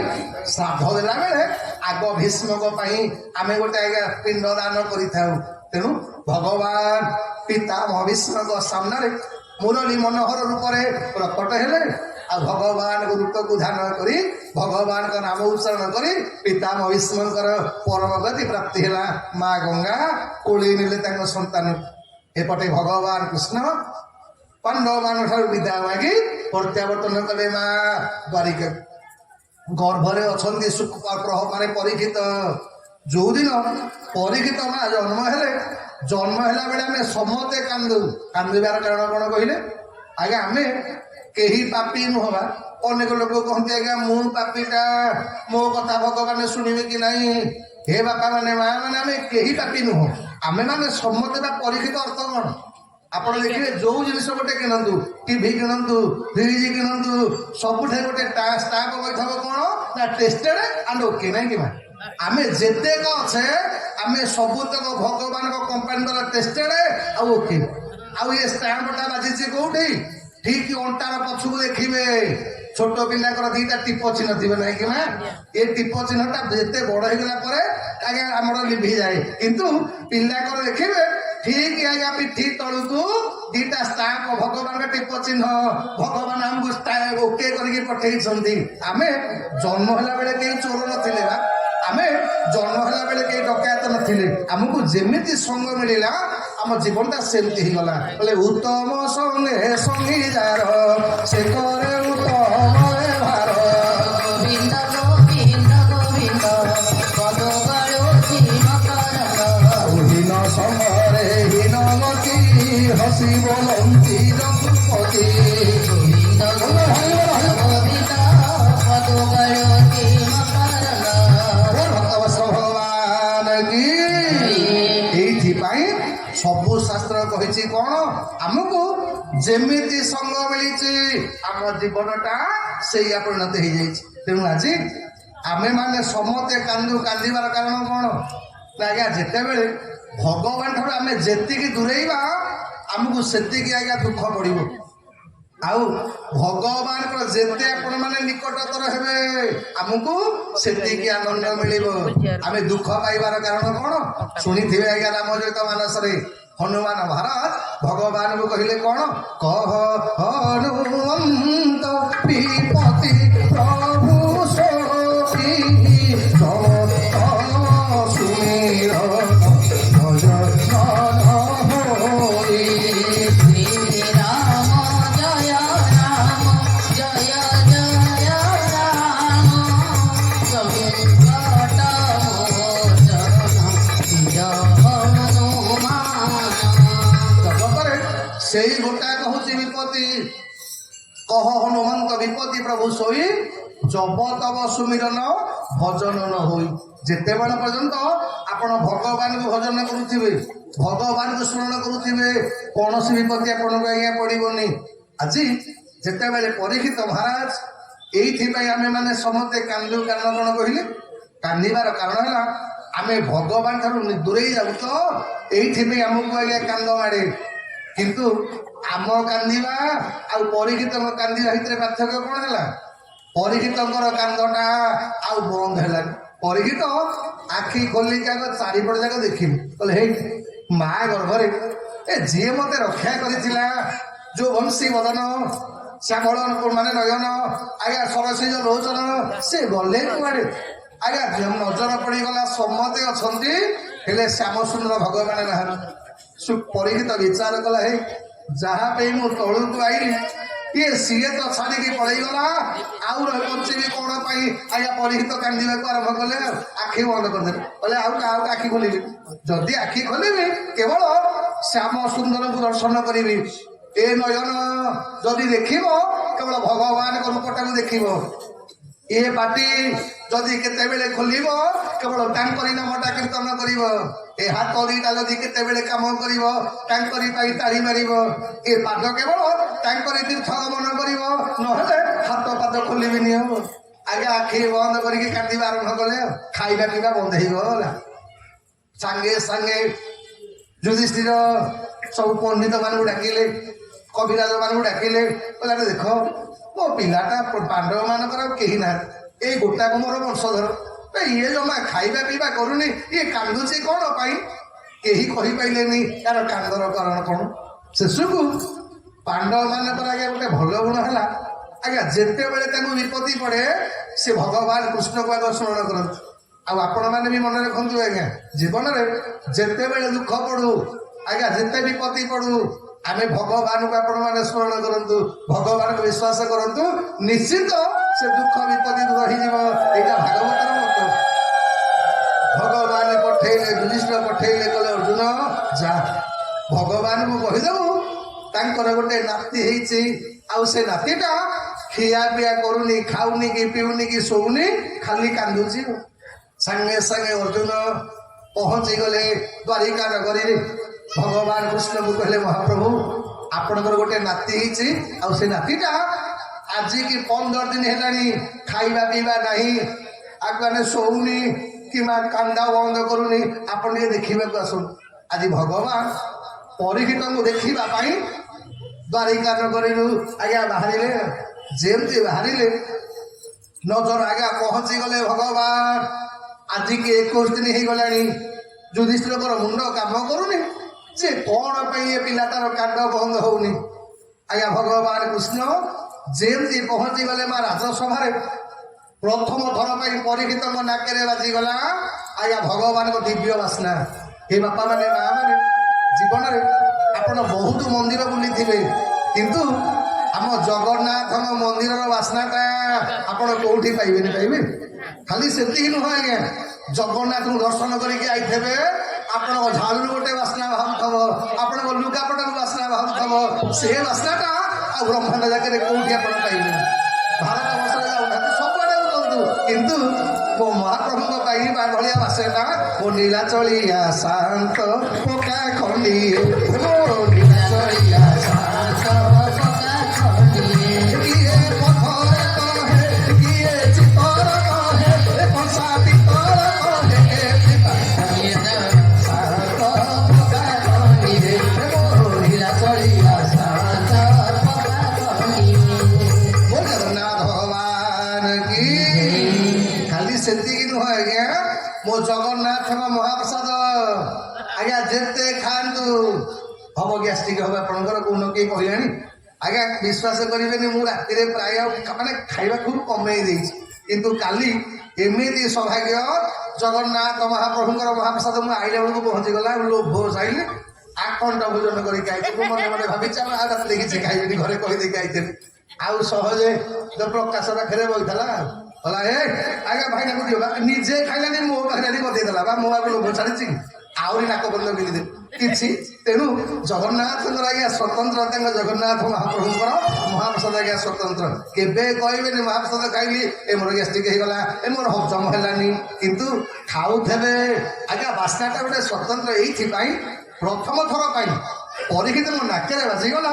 ଶ୍ରାଦ୍ଧ ଦେଲା ବେଳେ ଆଗ ଭୀଷ୍ମଙ୍କ ପାଇଁ ଆମେ ଗୋଟେ ଆଜ୍ଞା ପିଣ୍ଡ ଦାନ କରିଥାଉ। ତେଣୁ ଭଗବାନ ପିତାମହ ଭୀଷ୍ମଙ୍କ ସାମ୍ନାରେ ମୁରଲୀ ମନୋହର ରୂପରେ ପ୍ରକଟ ହେଲେ। ଆଉ ଭଗବାନଙ୍କ ରୂପକୁ ଧ୍ୟାନ କରି ଭଗବାନଙ୍କ ନାମ ଉଚ୍ଚାରଣ କରି ପିତାମହ ଭୀଷ୍ମଙ୍କର ପରମ ଗତି ପ୍ରାପ୍ତି ହେଲା। ମା ଗଙ୍ଗା କୋଳେଇ ନେଲେ ତାଙ୍କ ସନ୍ତାନ। ଏପଟେ ଭଗବାନ କୃଷ୍ଣ ପାଣ୍ଡବମାନଙ୍କ ଠାରୁ ବିଦାୟ ମାଗି ପ୍ରତ୍ୟାବର୍ତ୍ତନ କଲେ ମା ଦ୍ୱାରିକା। ଗର୍ଭରେ ଅଛନ୍ତି ମାନେ ପରୀକ୍ଷିତ। ଯୋଉଦିନ ପରୀକ୍ଷିତ ମା ଜନ୍ମ ହେଲେ, ଜନ୍ମ ହେଲା ବେଳେ ଆମେ ସମସ୍ତେ କାନ୍ଦୁ। କାନ୍ଦିବାର କାରଣ କଣ କହିଲେ? ଆଜ୍ଞା ଆମେ କେହି ପାପୀ ନୁହବା। ଅନେକ ଲୋକ କହନ୍ତି ଆଜ୍ଞା ମୁଁ ପାପୀଟା, ମୋ କଥା ଭଗବାନ ଶୁଣିବେ କି ନାହିଁ। ହେ ବାପା ମାନେ ମା ମାନେ ଆମେ କେହି ପାପୀ ନୁହଁ। ଆମେ ମାନେ ସମସ୍ତେ ବା ପରୀକ୍ଷିତ ଅର୍ଥ କଣ? ଆପଣ ଦେଖିବେ ଯୋଉ ଜିନିଷ ଗୋଟେ କିଣନ୍ତୁ, ଟିଭି କିଣନ୍ତୁ, ଫ୍ରିଜ କିଣନ୍ତୁ, ସବୁଠାରେ ଗୋଟେ ଷ୍ଟାମ୍ପ ବୈଠକ କଣ ନା ଟେଷ୍ଟେଡ ଆଣ୍ଡ ଓକେ, ନାଇଁ କି ମା? ଆମେ ଯେତେକ ଅଛେ ଆମେ ସବୁତକ ଭଗବାନଙ୍କ କମ୍ପାନୀ ଦ୍ୱାରା ଟେଷ୍ଟେଡ ଆଉ ଓକେ। ଆଉ ଏ ଷ୍ଟାମ୍ପଟା ବାଜିଛି କୋଉଠି? ଠିକ ଅଣ୍ଟାର ପଛକୁ ଦେଖିବେ, ଛୋଟ ପିଲାଙ୍କର 2ଟା ଟିପ ଚିହ୍ନ ଥିବେ, ନାହିଁ କି ମା? ଏ ଟିପ ଚିହ୍ନଟା ଯେତେ ବଡ ହେଇଗଲା ପରେ ଆଜ୍ଞା ଆମର ଲିଭିଯାଏ। କିନ୍ତୁ ପିଲାଙ୍କର ଦେଖିବେ ଠିକ ଆଜ୍ଞା ପିଠି ତଳକୁ 2ଟା ଷ୍ଟାମ୍ପ ଭଗବାନଙ୍କ ଟିପ ଚିହ୍ନ। ଭଗବାନ ଆମକୁ ଓକେ କରିକି ପଠେଇଛନ୍ତି। ଆମେ ଜନ୍ମ ହେଲା ବେଳେ କେହି ଚୋର ନଥିଲେ ବା, ଆମେ ଜନ୍ମ ହେଲା ବେଳେ କେହି ଡକାୟତ ନଥିଲେ। ଆମକୁ ଯେମିତି ସଙ୍ଗ ମିଳିଲା ଆମ ଜୀବନଟା ସେମିତି ହେଇଗଲା। ବୋଲେ ଉତ୍ତମ ସଙ୍ଗେ ସଙ୍ଗୀ ଯାର ସେ କରେ ଉତ୍ତମ ଭାର। ଗୋବିନ୍ଦ ଗୋବିନ୍ଦ ଗୋବିନ୍ଦ ପଦୁବଳୋଚି ମକରନ୍ଦ ହୀନ ସମୟରେ ହୀନ ଗତି ହସି ବୋଲନ୍ତି ରଘୁପତି। ଗୋବିନ୍ଦ ଗୋବିନ୍ଦ ପଦୁବଳୋଚି ମକରନ୍ଦ। ଭଗବାନ କି এইଥିପାଇଁ ସବୁ ଶାସ୍ତ୍ର କହିଛି କଣ? ଆମକୁ ଯେମିତି ସଙ୍ଗ ମିଳିଛି ଆମ ଜୀବନଟା ସେଇଆ ପରିଣତ ହେଇଯାଇଛି। ତେଣୁ ଆଜି ଆମେ ମାନେ ସମସ୍ତେ କାନ୍ଦୁ। କାନ୍ଦିବାର କାରଣ କଣ? ଆଜ୍ଞା ଯେତେବେଳେ ଭଗବାନ ଠାରୁ ଆମେ ଯେତିକି ଦୂରେଇବା ଆମକୁ ସେତିକି ଆଜ୍ଞା ଦୁଃଖ ପଡିବ। ଆଉ ଭଗବାନଙ୍କର ଯେତେ ଆପଣ ମାନେ ନିକଟତର ହେବେ ଆମକୁ ସେତିକି ଆନନ୍ଦ ମିଳିବ। ଆମେ ଦୁଃଖ ପାଇବାର କାରଣ କଣ? ଶୁଣିଥିବେ ଆଜ୍ଞା ରାମଚରିତ ମାନସରେ ହନୁମାନ ମହାରାଜ ଭଗବାନଙ୍କୁ କହିଲେ କଣ କହ ହନୁମନ୍ତ ବିପତି ପ୍ରଭୁ ସୋଇ ସୁମିର ଭଜ ହୋଇ ଶ୍ରୀ ରାମ ଜୟ ରାମ ଜୟ ଜୟ ରାମ ସଂକଟ ଜଗତରେ ସେଇ ଗୋଟାକ ହଉଛି ବିପତ୍ତି କହ ହନୁମନ୍ତ ବିପତ୍ତି ପ୍ରଭୁ ସୋଇ ଜବ ତବ ସୁମିରନ ଭଜନ ନ ହୋଇ ଯେତେବେଳେ ପର୍ଯ୍ୟନ୍ତ ଆପଣ ଭଗବାନଙ୍କୁ ଭଜନ କରୁଥିବେ ଭଗବାନଙ୍କୁ ସ୍ମରଣ କରୁଥିବେ କୌଣସି ବିପତ୍ତି ଆପଣଙ୍କୁ ଆଜ୍ଞା ପଡ଼ିବନି। ଆଜି ଯେତେବେଳେ ପରୀକ୍ଷିତ ମହାରାଜ ଏଇଥିପାଇଁ ଆମେମାନେ ସମସ୍ତେ କାନ୍ଦୁ କାରଣ କଣ କହିଲେ କାନ୍ଦିବାର କାରଣ ହେଲା ଆମେ ଭଗବାନ ଠାରୁ ଦୂରେଇ ଯାଉ ତ ଏଇଥିପାଇଁ ଆମକୁ ଆଜ୍ଞା କାନ୍ଦ ମାଡ଼େ। କିନ୍ତୁ ଆମ କାନ୍ଦିବା ଆଉ ପରୀକ୍ଷିତଙ୍କ କାନ୍ଦିବା ଭିତରେ ପାର୍ଥକ୍ୟ କଣ ହେଲା ପରୀକ୍ଷିତଙ୍କର କାନ୍ଦଟା ଆଉ ବନ୍ଦ ହେଲାନି। ପରୀକ୍ଷିତ ଆଖି ଖୋଲିକି ଆଗ ଚାରିପଟ ଯାକ ଦେଖିଲି କହିଲେ ହେଇ ମା ଗର୍ଭରେ ଏ ଯିଏ ମତେ ରକ୍ଷା କରିଥିଲା ଯୋଉ ବଂଶୀ ବଦନ ଶ୍ୟାମଳ ମାନେ ନୟନ ଆଜ୍ଞା ସରସିଜ ଲୋଚନ ସେ ଗଲେ କୁଆଡେ ଆଜ୍ଞା ନଜର ପଡ଼ିଗଲା ସମସ୍ତେ ଅଛନ୍ତି ହେଲେ ଶ୍ୟାମ ସୁନ୍ଦର ଭଗବାନ ନାହାନ୍ତି। ପରୀକ୍ଷିତ ବିଚାର କଲା ହେଇ ଯାହା ପାଇଁ ମୁଁ ତଳୁକୁ ଆଇଲି ଇଏ ସିଏ ତ ଛାଡ଼ିକି ପଳେଇଗଲା ଆଉ ବଞ୍ଚିବି କଣ ପାଇଁ ଆଜ୍ଞା ପରୀକ୍ଷିତ କାନ୍ଦିବାକୁ ଆରମ୍ଭ କଲେ ଆଖି ବନ୍ଦ କରିଦେଲେ କହିଲେ ଆଉ କାହାକୁ ଆଖି ଖୋଲିବି ଯଦି ଆଖି ଖୋଲିବି କେବଳ ଶ୍ୟାମ ସୁନ୍ଦରଙ୍କୁ ଦର୍ଶନ କରିବି ଏ ନୟନ ଯଦି ଦେଖିବ କେବଳ ଭଗବାନଙ୍କ ରୂପଟାକୁ ଦେଖିବ ଏ ପାଟି ଯଦି କେତେବେଳେ ଖୋଲିବ କେବଳ ତାଙ୍କରି ନାମଟା କୀର୍ତ୍ତନ କରିବ ଏ ହାତ ଦିଟା ଯଦି କେତେବେଳେ କାମ କରିବ ତାଙ୍କରି ପାଇଁ ତାଳି ମାରିବ ଏ ପାଦ କେବଳ ତାଙ୍କରି ତୀର୍ଥ ଗମନ କରିବ ନହେଲେ ହାତ ପାଦ ଖୋଲିବିନି ହବ ଆଜ୍ଞା ଆଖି ବନ୍ଦ କରିକି କାନ୍ଦିବା ଆରମ୍ଭ କଲେ ଖାଇବା ପିଇବା ବନ୍ଦ ହେଇଗଲା। ସାଙ୍ଗେ ସାଙ୍ଗେ ଯୁଧିଷ୍ଠିର ସବୁ ପଣ୍ଡିତ ମାନଙ୍କୁ ଡାକିଲେ କବିରାଜ ମାନଙ୍କୁ ଡାକିଲେ କହିଲେ ଦେଖ ମୋ ପିଲାଟା ପାଣ୍ଡବ ମାନଙ୍କର କେହି ନାହାନ୍ତି ଏଇ ଗୋଟାକୁ ମୋର ବଂଶଧର ଇଏ ଜମା ଖାଇବା ପିଇବା କରୁନି ଇଏ କାନ୍ଦୁଛି କଣ ପାଇଁ କେହି କହିପାରିଲେନି ତାର କାନ୍ଦର କାରଣ କଣ। ଶେଷକୁ ପାଣ୍ଡବ ମାନଙ୍କର ଆଜ୍ଞା ଗୋଟେ ଭଲ ଗୁଣ ହେଲା ଆଜ୍ଞା ଯେତେବେଳେ ତାଙ୍କୁ ବିପତ୍ତି ପଡେ ସେ ଭଗବାନ କୃଷ୍ଣକୁ ଆଗ ସ୍ମରଣ କରନ୍ତି। ଆଉ ଆପଣମାନେ ବି ମନେ ରଖନ୍ତୁ ଆଜ୍ଞା ଜୀବନରେ ଯେତେବେଳେ ଦୁଃଖ ପଡୁ ଆଜ୍ଞା ଯେତେ ବିପତ୍ତି ପଡୁ ଆମେ ଭଗବାନଙ୍କୁ ଆପଣମାନେ ସ୍ମରଣ କରନ୍ତୁ ଭଗବାନଙ୍କୁ ବିଶ୍ୱାସ କରନ୍ତୁ ନିଶ୍ଚିତ ସେ ଦୁଃଖ ବିପତ୍ତି ଦୂର ହେଇଯିବ। ଏଇଟା ଭାଗବତର ମତ। ଭଗବାନ ପଠେଇଲେ ଯୁଧିଷ୍ଠିର ପଠେଇଲେ କହିଲେ ଅର୍ଜୁନ ଯା ଭଗବାନଙ୍କୁ କହିଦେବୁ ତାଙ୍କର ଗୋଟେ ନାତି ହେଇଛି ଆଉ ସେ ନାତିଟା ଖିଆ ପିଆ କରୁନି ଖାଉନି କି ପିଉନି କି ଶୋଉନି ଖାଲି କାନ୍ଦୁଛି। ସାଙ୍ଗେ ସାଙ୍ଗେ ଅର୍ଜୁନ ପହଞ୍ଚି ଗଲେ ଦ୍ୱାରିକା ନଗରୀରେ ଭଗବାନ କୃଷ୍ଣଙ୍କୁ କହିଲେ ମହାପ୍ରଭୁ ଆପଣଙ୍କର ଗୋଟେ ନାତି ହେଇଛି ଆଉ ସେ ନାତିଟା ଆଜିକି 15 ଦିନ ହେଲାଣି ଖାଇବା ପିଇବା ନାହିଁ ଆଗମାନେ ଶୋଉନି କିମ୍ବା କାନ୍ଦା ବନ୍ଦ କରୁନି ଆପଣ ଟିକେ ଦେଖିବାକୁ ଆସନ୍ତୁ। ଆଜି ଭଗବାନ ପରୀକ୍ଷିତଙ୍କୁ ଦେଖିବା ପାଇଁ ଦ୍ୱାରିକା ନଗରୀରୁ ଆଜ୍ଞା ବାହାରିଲେ ଯେମିତି ବାହାରିଲେ ନଜର ଆଜ୍ଞା ପହଞ୍ଚି ଗଲେ ଭଗବାନ ଆଜିକି 21 ଦିନ ହେଇଗଲାଣି ଯୁଧିଷ୍ଠିରଙ୍କର ମୁଣ୍ଡ କାମ କରୁନି ଯେ କଣ ପାଇଁ ଏ ପିଲାଟାର କାଣ୍ଡ ବନ୍ଦ ହଉନି। ଆଜ୍ଞା ଭଗବାନ କୃଷ୍ଣ ଯେମିତି ପହଞ୍ଚି ଗଲେ ମା ରାଜସଭାରେ ପ୍ରଥମ ଥର ପାଇଁ ପରୀକ୍ଷିତଙ୍କ ନାକରେ ବାଜିଗଲା ଆଜ୍ଞା ଭଗବାନଙ୍କ ଦିବ୍ୟ ବାସ୍ନା। ଏ ବାପା ମାନେ ମା ମାନେ ଜୀବନରେ ଆପଣ ବହୁତ ମନ୍ଦିର ବୁଲିଥିବେ କିନ୍ତୁ ଆମ ଜଗନ୍ନାଥଙ୍କ ମନ୍ଦିରର ବାସ୍ନାଟା ଆପଣ କୋଉଠି ପାଇବେନି ପାଇବେ। ଖାଲି ସେତିକି ନୁହଁ ଆଜ୍ଞା ଜଗନ୍ନାଥଙ୍କୁ ଦର୍ଶନ କରିକି ଆଇଥିବେ ଆପଣଙ୍କ ଝାଳୁରୁ ଗୋଟେ ବାସ୍ନା ବାହାରୁଥିବ ଆପଣଙ୍କ ଲୁଗାପଟାରୁ ବାସ୍ନା ବାହାରୁଥିବ ସେ ବାସ୍ନାଟା ଆଉ ବ୍ରହ୍ମାଣ୍ଡ ଜାଗାରେ କୋଉଠି ଆପଣ ପାଇବେନି। ଭାରତ ବର୍ଷରେ ଯାଉନାହାନ୍ତି ସବୁଆଡେ ଯାଉନ୍ତୁ କିନ୍ତୁ ମୋ ମହାପ୍ରଭୁଙ୍କ ପାଇବା ଭଳିଆ ବାସ୍ନାଟା ମୋ ନୀଳାଚଳିଆ ଶାନ୍ତ ପକା ଖଣ୍ଡି ମୋ ନୀଳାଚଳିଆ ଶାନ୍ତ ପକା ଖଣ୍ଡିଏ କିଏ ପଥର କହେ କିଏ ଚିତର କହେ କଂସା ପିତର କହେ ଶାନ୍ତ ପକା ଖଣ୍ଡିଏ ନୀଳାଚଳିଆ ଶାନ୍ତ ପକା ଖଣ୍ଡିଏ। ଜଗନ୍ନାଥ ଭଗବାନ କି ଖାଲି ସେତିକି ନୁହଁ ଆଜ୍ଞା ମୋ ଜଗନ୍ନାଥଙ୍କ ମହାପ୍ରସାଦ ଆଜ୍ଞା ଯେତେ ଖାଆନ୍ତୁ হব গ্যাস্ট্রিক হবে আপনার কোন কে কহিলানি আজ্ঞা বিশ্বাস করবেনি মু রাতে প্রায় মানে খাଇବା খুব কমাই দিয়েছি কিন্তু কালি এমিতি সৌভাগ্য জগন্নাথ মহাপ্রভুঙ্কর মহাপ্রসাদ মু আইলা বেড়ে পৌঁছিগলা লোভ চাইলে আখণ্ড ভোজন করে খাইছি মনে মনে ভাবিছি আমি আর রাতে কিছু খাইবেনি ঘরে কহিদেকি আইଥିଲି ଆଉ ସହଜେ ପ୍ରକାଶ ପାଖରେ ବଇଥିଲା କହିଲା ଏ ଆଜ୍ଞା ଭାଇନାକୁ ଦିଅ ନିଜେ ଖାଇଲାନି ମୋ ପାଖରେ ଆଣି ବଦେଇଦେଲା ବା ମୋ ଆଗ ଲୋଭ ଛାଡ଼ିଛି ଆହୁରି ନାକ ବନ୍ଦ ଗିଳିଦେ କିଛି ତେଣୁ ଜଗନ୍ନାଥଙ୍କର ଆଜ୍ଞା ସ୍ୱତନ୍ତ୍ର ତାଙ୍କ ଜଗନ୍ନାଥ ମହାପ୍ରଭୁଙ୍କର ମହାପ୍ରସାଦ ଆଜ୍ଞା ସ୍ୱତନ୍ତ୍ର କେବେ କହିବେନି ମହାପ୍ରସାଦ ଖାଇଲି ଏ ମୋର ଗ୍ୟାଷ୍ଟ୍ରିକ୍ ହେଇଗଲା ଏ ମୋର ହଜମ ହେଲାନି କିନ୍ତୁ ଖାଉଥିବେ ଆଜ୍ଞା ବାସ୍ନାଟା ଗୋଟେ ସ୍ୱତନ୍ତ୍ର ଏଇଥିପାଇଁ ପ୍ରଥମ ଥର ପାଇଁ ପରୀକ୍ଷିତ ମୋ ନାକରେ ବାଜିଗଲା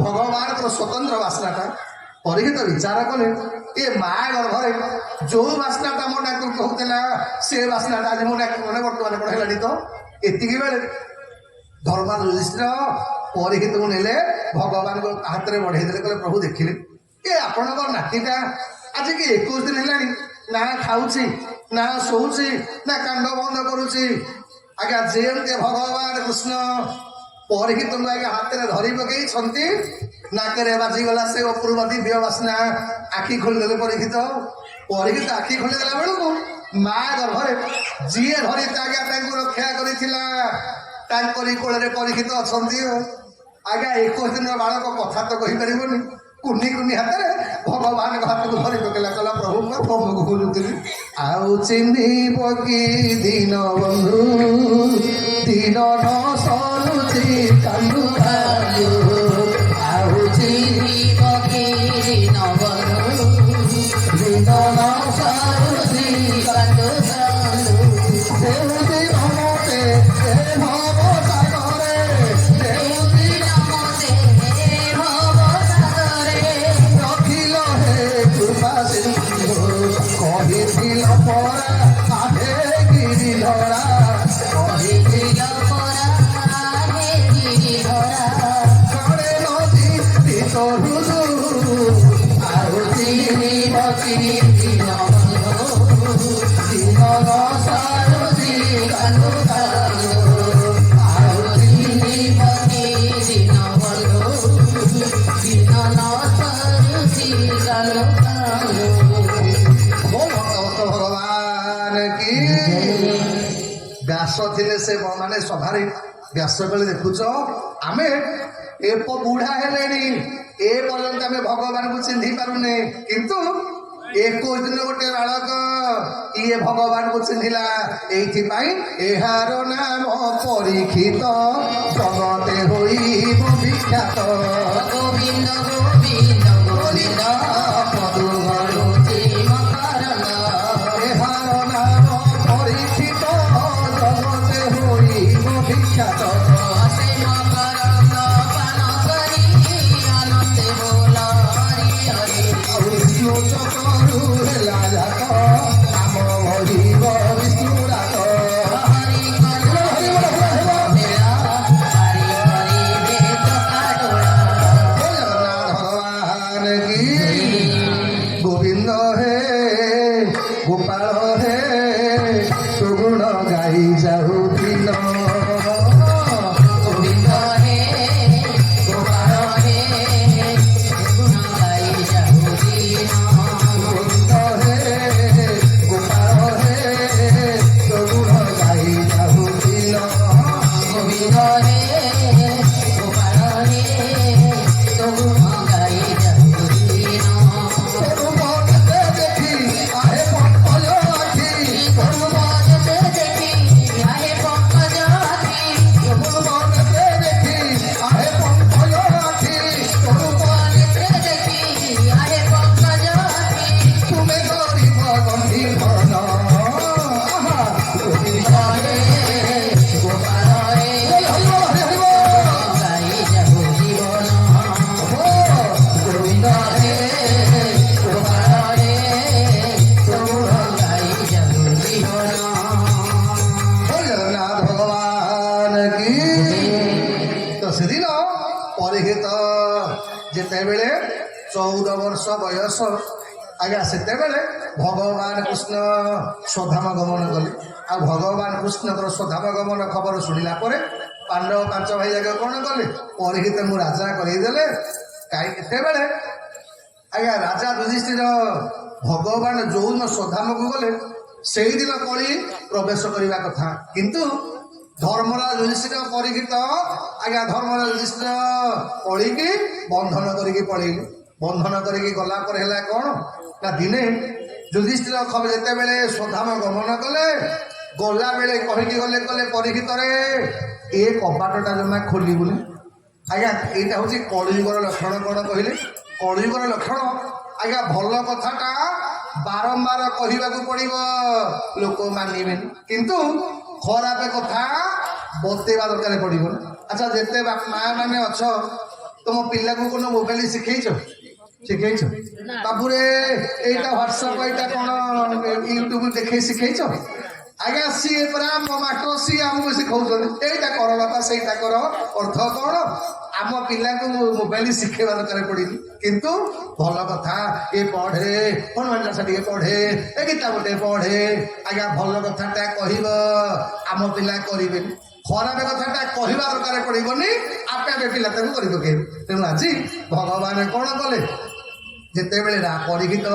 ଭଗବାନଙ୍କର ସ୍ୱତନ୍ତ୍ର ବାସ୍ନାଟା ପରୀକ୍ଷିତ ବିଚାର କଲେ ଏ ମା ଗର୍ଭରେ ଯୋଉ ବାସ୍ନାଟା ମୋ ନାକକୁ କହୁଥିଲା ସେ ବାସ୍ନାଟା ଆଜି ମୋ ନାକ ମାନେ ବର୍ତ୍ତମାନ କଣ ହେଲାଣି ତ ଏତିକି ବେଳେ ଧର୍ମା ଯୁଧିଷ୍ଠିର ପରୀକ୍ଷିତକୁ ନେଲେ ଭଗବାନଙ୍କ ହାତରେ ବଢେଇ ଦେଲେ କହିଲେ ପ୍ରଭୁ ଦେଖିଲେ ଏ ଆପଣଙ୍କ ନାତିଟା ଆଜି କି 21 ଦିନ ହେଲାଣି ନା ଖାଉଛି ନା ଶୋଉଛି ନା କାଣ୍ଡ ବନ୍ଦ କରୁଛି ଆଜ୍ଞା ଯେମିତି ଭଗବାନ କୃଷ୍ଣ ପରୀକ୍ଷିତଙ୍କୁ ଆଜ୍ଞା ହାତରେ ଧରି ପକେଇଛନ୍ତି ନାକରେ ବାଜିଗଲା ସେ ଅପୂର୍ବ ଦିବ୍ୟ ବାସ୍ନା ଆଖି ଖୋଲିଦେଲେ ପରୀକ୍ଷିତ ଆଖି ଖୋଲିଦେଲା ବେଳକୁ ମା ଗର୍ଭରେ ଯିଏ ଧରି ଆଜ୍ଞା ତାଙ୍କୁ ରକ୍ଷା କରିଥିଲା ତାଙ୍କରି କୋଳରେ ପରୀକ୍ଷିତ ଅଛନ୍ତି ଆଜ୍ଞା 21 ଦିନର ବାଳକ କଥା ତ କହିପାରିବନି କୁନି କୁନି ହାତରେ ଭଗବାନଙ୍କ ହାତକୁ ଧରି ପକେଇଲା କହିଲା ପ୍ରଭୁ ମୋର ପ୍ରଭୁକୁ ଖୋଜୁଥିଲି ଆଉ ଚିହ୍ନିବ କି ଦିନ ବନ୍ଧୁ ଦିନ ନ ସରୁଛି କାନ୍ଦୁ କାନ୍ଦୁ ଆଉ ଚିହ୍ନିବ କି ଦିନ ବନ୍ଧୁ ଦିନ ନ ସରୁଛି କାନ୍ଦୁ କାନ୍ଦୁ ଦେଉତି ନମତେ ଏ ଭବ ସାଗରେ ଦେଉତି ନମତେ ଭବ ସାଗରେ ରଖିଲ ହେ କୃପା ସିନ୍ଧୁ କହିଥିଲ ପରା ଆହେ ଗିରି ଧରା କହିଥିଲ ପରା ହେ ଗିରିଧରା କଣେ ନଦୀ ତରୁଦୁ ଆଉ ଚିହ୍ନିବ କି ଦିନ ବନ୍ଧୁ ଦିନ ନ ସରୁଛି କାନ୍ଦୁ କାନ୍ଦୁ ଆଉ ଚିହ୍ନିବ କି ଦିନ ବନ୍ଧୁ ଦିନ ନ ସରୁଛି କାନ୍ଦୁ କାନ୍ଦୁ ମୋ ଭକ୍ତ ଭଗବାନ କି ବ୍ୟାସ ଥିଲେ ସେ ମାନେ ସଭାରେ ବ୍ୟାସ ବେଳେ ଦେଖୁଛ ଆମେ ଏ ବୁଢା ହେଲେଣି ଏ ପର୍ଯ୍ୟନ୍ତ ଆମେ ଭଗବାନଙ୍କୁ ଚିହ୍ନି ପାରୁନେ କିନ୍ତୁ 21 ଦିନ ଗୋଟେ ବାଳକ ଇଏ ଭଗବାନଙ୍କୁ ଚିହ୍ନିଲା ଏଇଥିପାଇଁ ଏହାର ନାମ ପରୀକ୍ଷିତ ଜଗତେ ହୋଇବ ବିଖ୍ୟାତ ଗୋବିନ୍ଦ ଗୋବିନ୍ଦ ଗୋବିନ୍ଦ ପଦୁ ଘରୁଛି ମକରନ୍ଦ ଏହାର ନାମ ପରୀକ୍ଷିତ ଜଗତେ ହୋଇବ ବିଖ୍ୟାତ ସେ ମକରନ୍ଦ ପାନ କରି ଆନନ୍ଦେ ବୋଲ ହରି ହରି ଚକରୁ ହେଲା ଯାକ ଆମ ଭରିବ ବିଷ୍ଣୁରାତ ହରି କର ମେଳା ହରି ହରି ବେଦ କାଟୋଳା ଜଗନ୍ନାଥ ଭଗବାନ କି ଗୋବିନ୍ଦ ହେ ଗୋପାଳ ହେ ସୁଗୁଣ ଗାଇ ଯାଉ ଦିନ ଗୋବିନ୍ଦ ହେ ଗୋପାଳ ହେ ଗୁଣ ଗାଇ ଯାଉ ଦିନ ଗୋବିନ୍ଦ ହେ ଗୋପାଳ ହେ ସୁଗୁଣ ଗାଇ ଯାଉ ଦିନ ଗୋବିନ୍ଦ ହେ ଗୋପାଳ ହେ ତୋ ଗୁଣ ଗାଇ ଯାଉ ଦିନ ଦେଖି ଆହେ ପଙ୍କଜ ଆଖି ପୂର୍ବଜତେ ଦେଖି ଆହେ ପଙ୍କଜ ଆଖି ପୂର୍ବଜତେ ଦେଖି ଆହେ ପଙ୍କଜ ଆଖି ପୂର୍ବଜତେ ଦେଖି ଆହେ ପଙ୍କଜ ଆଖି ତୁମେ ଗରିବ ଗଣ୍ଠି ଭରଣ ଗୋବିନ୍ଦ ହେ ଗୋପାଳ ହେ ଗାଇ ଯାଉ ଜୀବନ ଗୋବିନ୍ଦ ହେ ଗୋପାଳ ହେ ତୋ ଗୁଣ ଗାଇ ଯାଉ ଜୀବନ ଜଗନ୍ନାଥ ଭଗବାନ କି ତ ସେଦିନ ପରୀକ୍ଷିତ ଯେତେବେଳେ 14 ବର୍ଷ ବୟସ ଆଜ୍ଞା ସେତେବେଳେ ଭଗବାନ କୃଷ୍ଣ ସ୍ୱଧାମ ଗମନ କଲେ ଆଉ ଭଗବାନ କୃଷ୍ଣଙ୍କର ସ୍ୱଧାମ ଗମନ ଖବର ଶୁଣିଲା ପରେ ପାଣ୍ଡବ 5 ଭାଇ ଯାକ କଣ କଲେ? ପରୀକ୍ଷିତଙ୍କୁ ରାଜା କରେଇଦେଲେ। କାହିଁ କେତେବେଳେ ଆଜ୍ଞା ରାଜା ଯୁଧିଷ୍ଠିର ଭଗବାନ ଯୋଉଦିନ ସ୍ୱଧାମକୁ ଗଲେ ସେଇଦିନ କଳି ପ୍ରବେଶ କରିବା କଥା, କିନ୍ତୁ ଧର୍ମରାଜ ଯୁଧିଷ୍ଠିର ପରୀକ୍ଷିତ ଆଜ୍ଞା ଧର୍ମରାଜ ଯୁଧିଷ୍ଠିର କଳିକି ବନ୍ଧନ କରିକି ପଳେଇଲେ। ବନ୍ଧନ କରିକି ଗଲା ପରେ ହେଲା କଣ ନା ଦିନେ ଯୁଧିଷ୍ଠିର ଯେତେବେଳେ ସ୍ୱଧାମ ଗମନ କଲେ, ଗଲା ବେଳେ କହିକି ଗଲେ କଲେ ପରୀକ୍ଷିତରେ ଏ କବାଟଟା ଜମା ଖୋଲିବୁନି। ଆଜ୍ଞା ଏଇଟା ହଉଛି କଳିଯୁଗର ଲକ୍ଷଣ। କଣ କହିଲେ? କଳିଯୁଗର ଲକ୍ଷଣ ଆଜ୍ଞା ଭଲ କଥାଟା ବାରମ୍ବାର କହିବାକୁ ପଡିବ, ଲୋକ ମାନିବେନି, କିନ୍ତୁ ଖରାପ କଥା ବତେଇବା ଦରକାର ପଡିବ। ଆଚ୍ଛା ଯେତେ ମା ମାନେ ଅଛ, ତମ ପିଲାକୁ କୋନ ମୋବାଇଲ ଶିଖେଇଛ? ଶିଖେଇଛ? ବାବୁରେ ଏଇଟା ହ୍ୱାଟ୍ସଆପ ଏଇଟା କଣ ୟୁଟ୍ୟୁବ ଦେଖେଇ ଶିଖେଇଛ? ଆଜ୍ଞା ସିଏ ପରା ମୋ ମାଷ୍ଟର ସିଏ ଆମକୁ ଶିଖଉଛନ୍ତି, ଏଇଟା କର ବାପା ସେଇଟା କର। ଅର୍ଥ କଣ? ଆମ ପିଲାଙ୍କୁ ମୋବାଇଲ ଶିଖେଇବା ଦରକାର ପଡିନି, କିନ୍ତୁ ଭଲ କଥା ଏ ପଢେ, ହନୁମାନ ଚାଳିଶା ଟିକେ ପଢେ, ଏ ଗୀତା ଗୋଟେ ପଢେ। ଆଜ୍ଞା ଭଲ କଥାଟା କହିବ, ଆମ ପିଲା କରିବେନି। ଖରାପ କଥାଟା କହିବା ଦରକାର ପଡିବନି, ଆପେ ଆପେ ପିଲା ତାକୁ କରି ପକେଇବେ। ତେଣୁ ଆଜି ଭଗବାନ କଣ କଲେ? ଯେତେବେଳେ ପରୀକ୍ଷିତ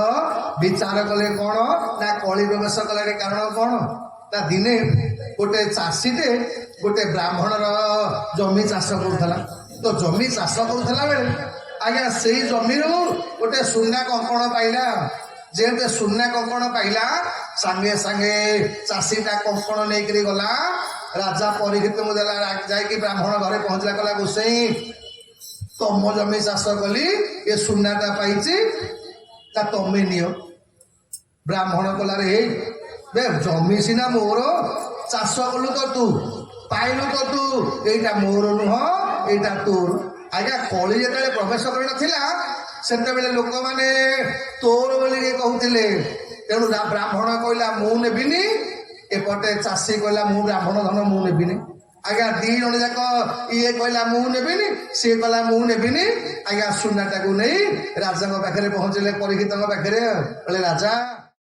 ବିଚାର କଲେ କଣ ନା କଳି ପ୍ରବେଶ କଲାର କାରଣ କଣ ନା ଦିନେ ଗୋଟେ ଚାଷୀଟେ ଗୋଟେ ବ୍ରାହ୍ମଣର ଜମି ଚାଷ କରୁଥିଲା। ତ ଜମି ଚାଷ କରୁଥିଲା ବେଳେ ଆଜ୍ଞା ସେଇ ଜମିରୁ ଗୋଟେ ସୁନା କଙ୍କଣ ପାଇଲା। ଯେହେତୁ ସୁନା କଙ୍କଣ ପାଇଲା, ସାଙ୍ଗେ ସାଙ୍ଗେ ଚାଷୀଟା କଙ୍କଣ ନେଇକରି ଗଲା ରାଜା ପରୀକ୍ଷିତଙ୍କୁ ଦେଲା। ଯାଇକି ବ୍ରାହ୍ମଣ ଘରେ ପହଞ୍ଚିଲା, କଲା ଗୋସେଇଁ ତମ ଜମି ଚାଷ କଲି, ଏ ସୁନାଟା ପାଇଛି, ତା ତମେ ନିଅ। ବ୍ରାହ୍ମଣ କଲାରେ ହେଇ ବେ ଜମି ସିନା ମୋର, ଚାଷ କଲୁ ତ ତୁ, ପାଇଲୁ ତ ତୁ, ଏଇଟା ମୋର ନୁହଁ, ଏଇଟା ତୋର। ଆଜ୍ଞା କଳି ଯେତେବେଳେ ପ୍ରବେଶ କରିନଥିଲା ସେତେବେଳେ ଲୋକମାନେ ତୋର ବୋଲି କହୁଥିଲେ। ତେଣୁ ବ୍ରାହ୍ମଣ କହିଲା ମୁଁ ନେବିନି, ଏପଟେ ଚାଷୀ କହିଲା ମୁଁ ବ୍ରାହ୍ମଣ ଧନ ମୁଁ ନେବିନି। ଆଜ୍ଞା ଦି ଜଣ ଯାକ, ଇଏ କହିଲା ମୁଁ ନେବିନି, ସିଏ କହିଲା ମୁଁ ନେବିନି। ଆଜ୍ଞା ସୁନାଟାକୁ ନେଇ ରାଜାଙ୍କ ପାଖରେ ପହଞ୍ଚିଲେ, ପରୀକ୍ଷିତଙ୍କ ପାଖରେ। କହିଲେ ରାଜା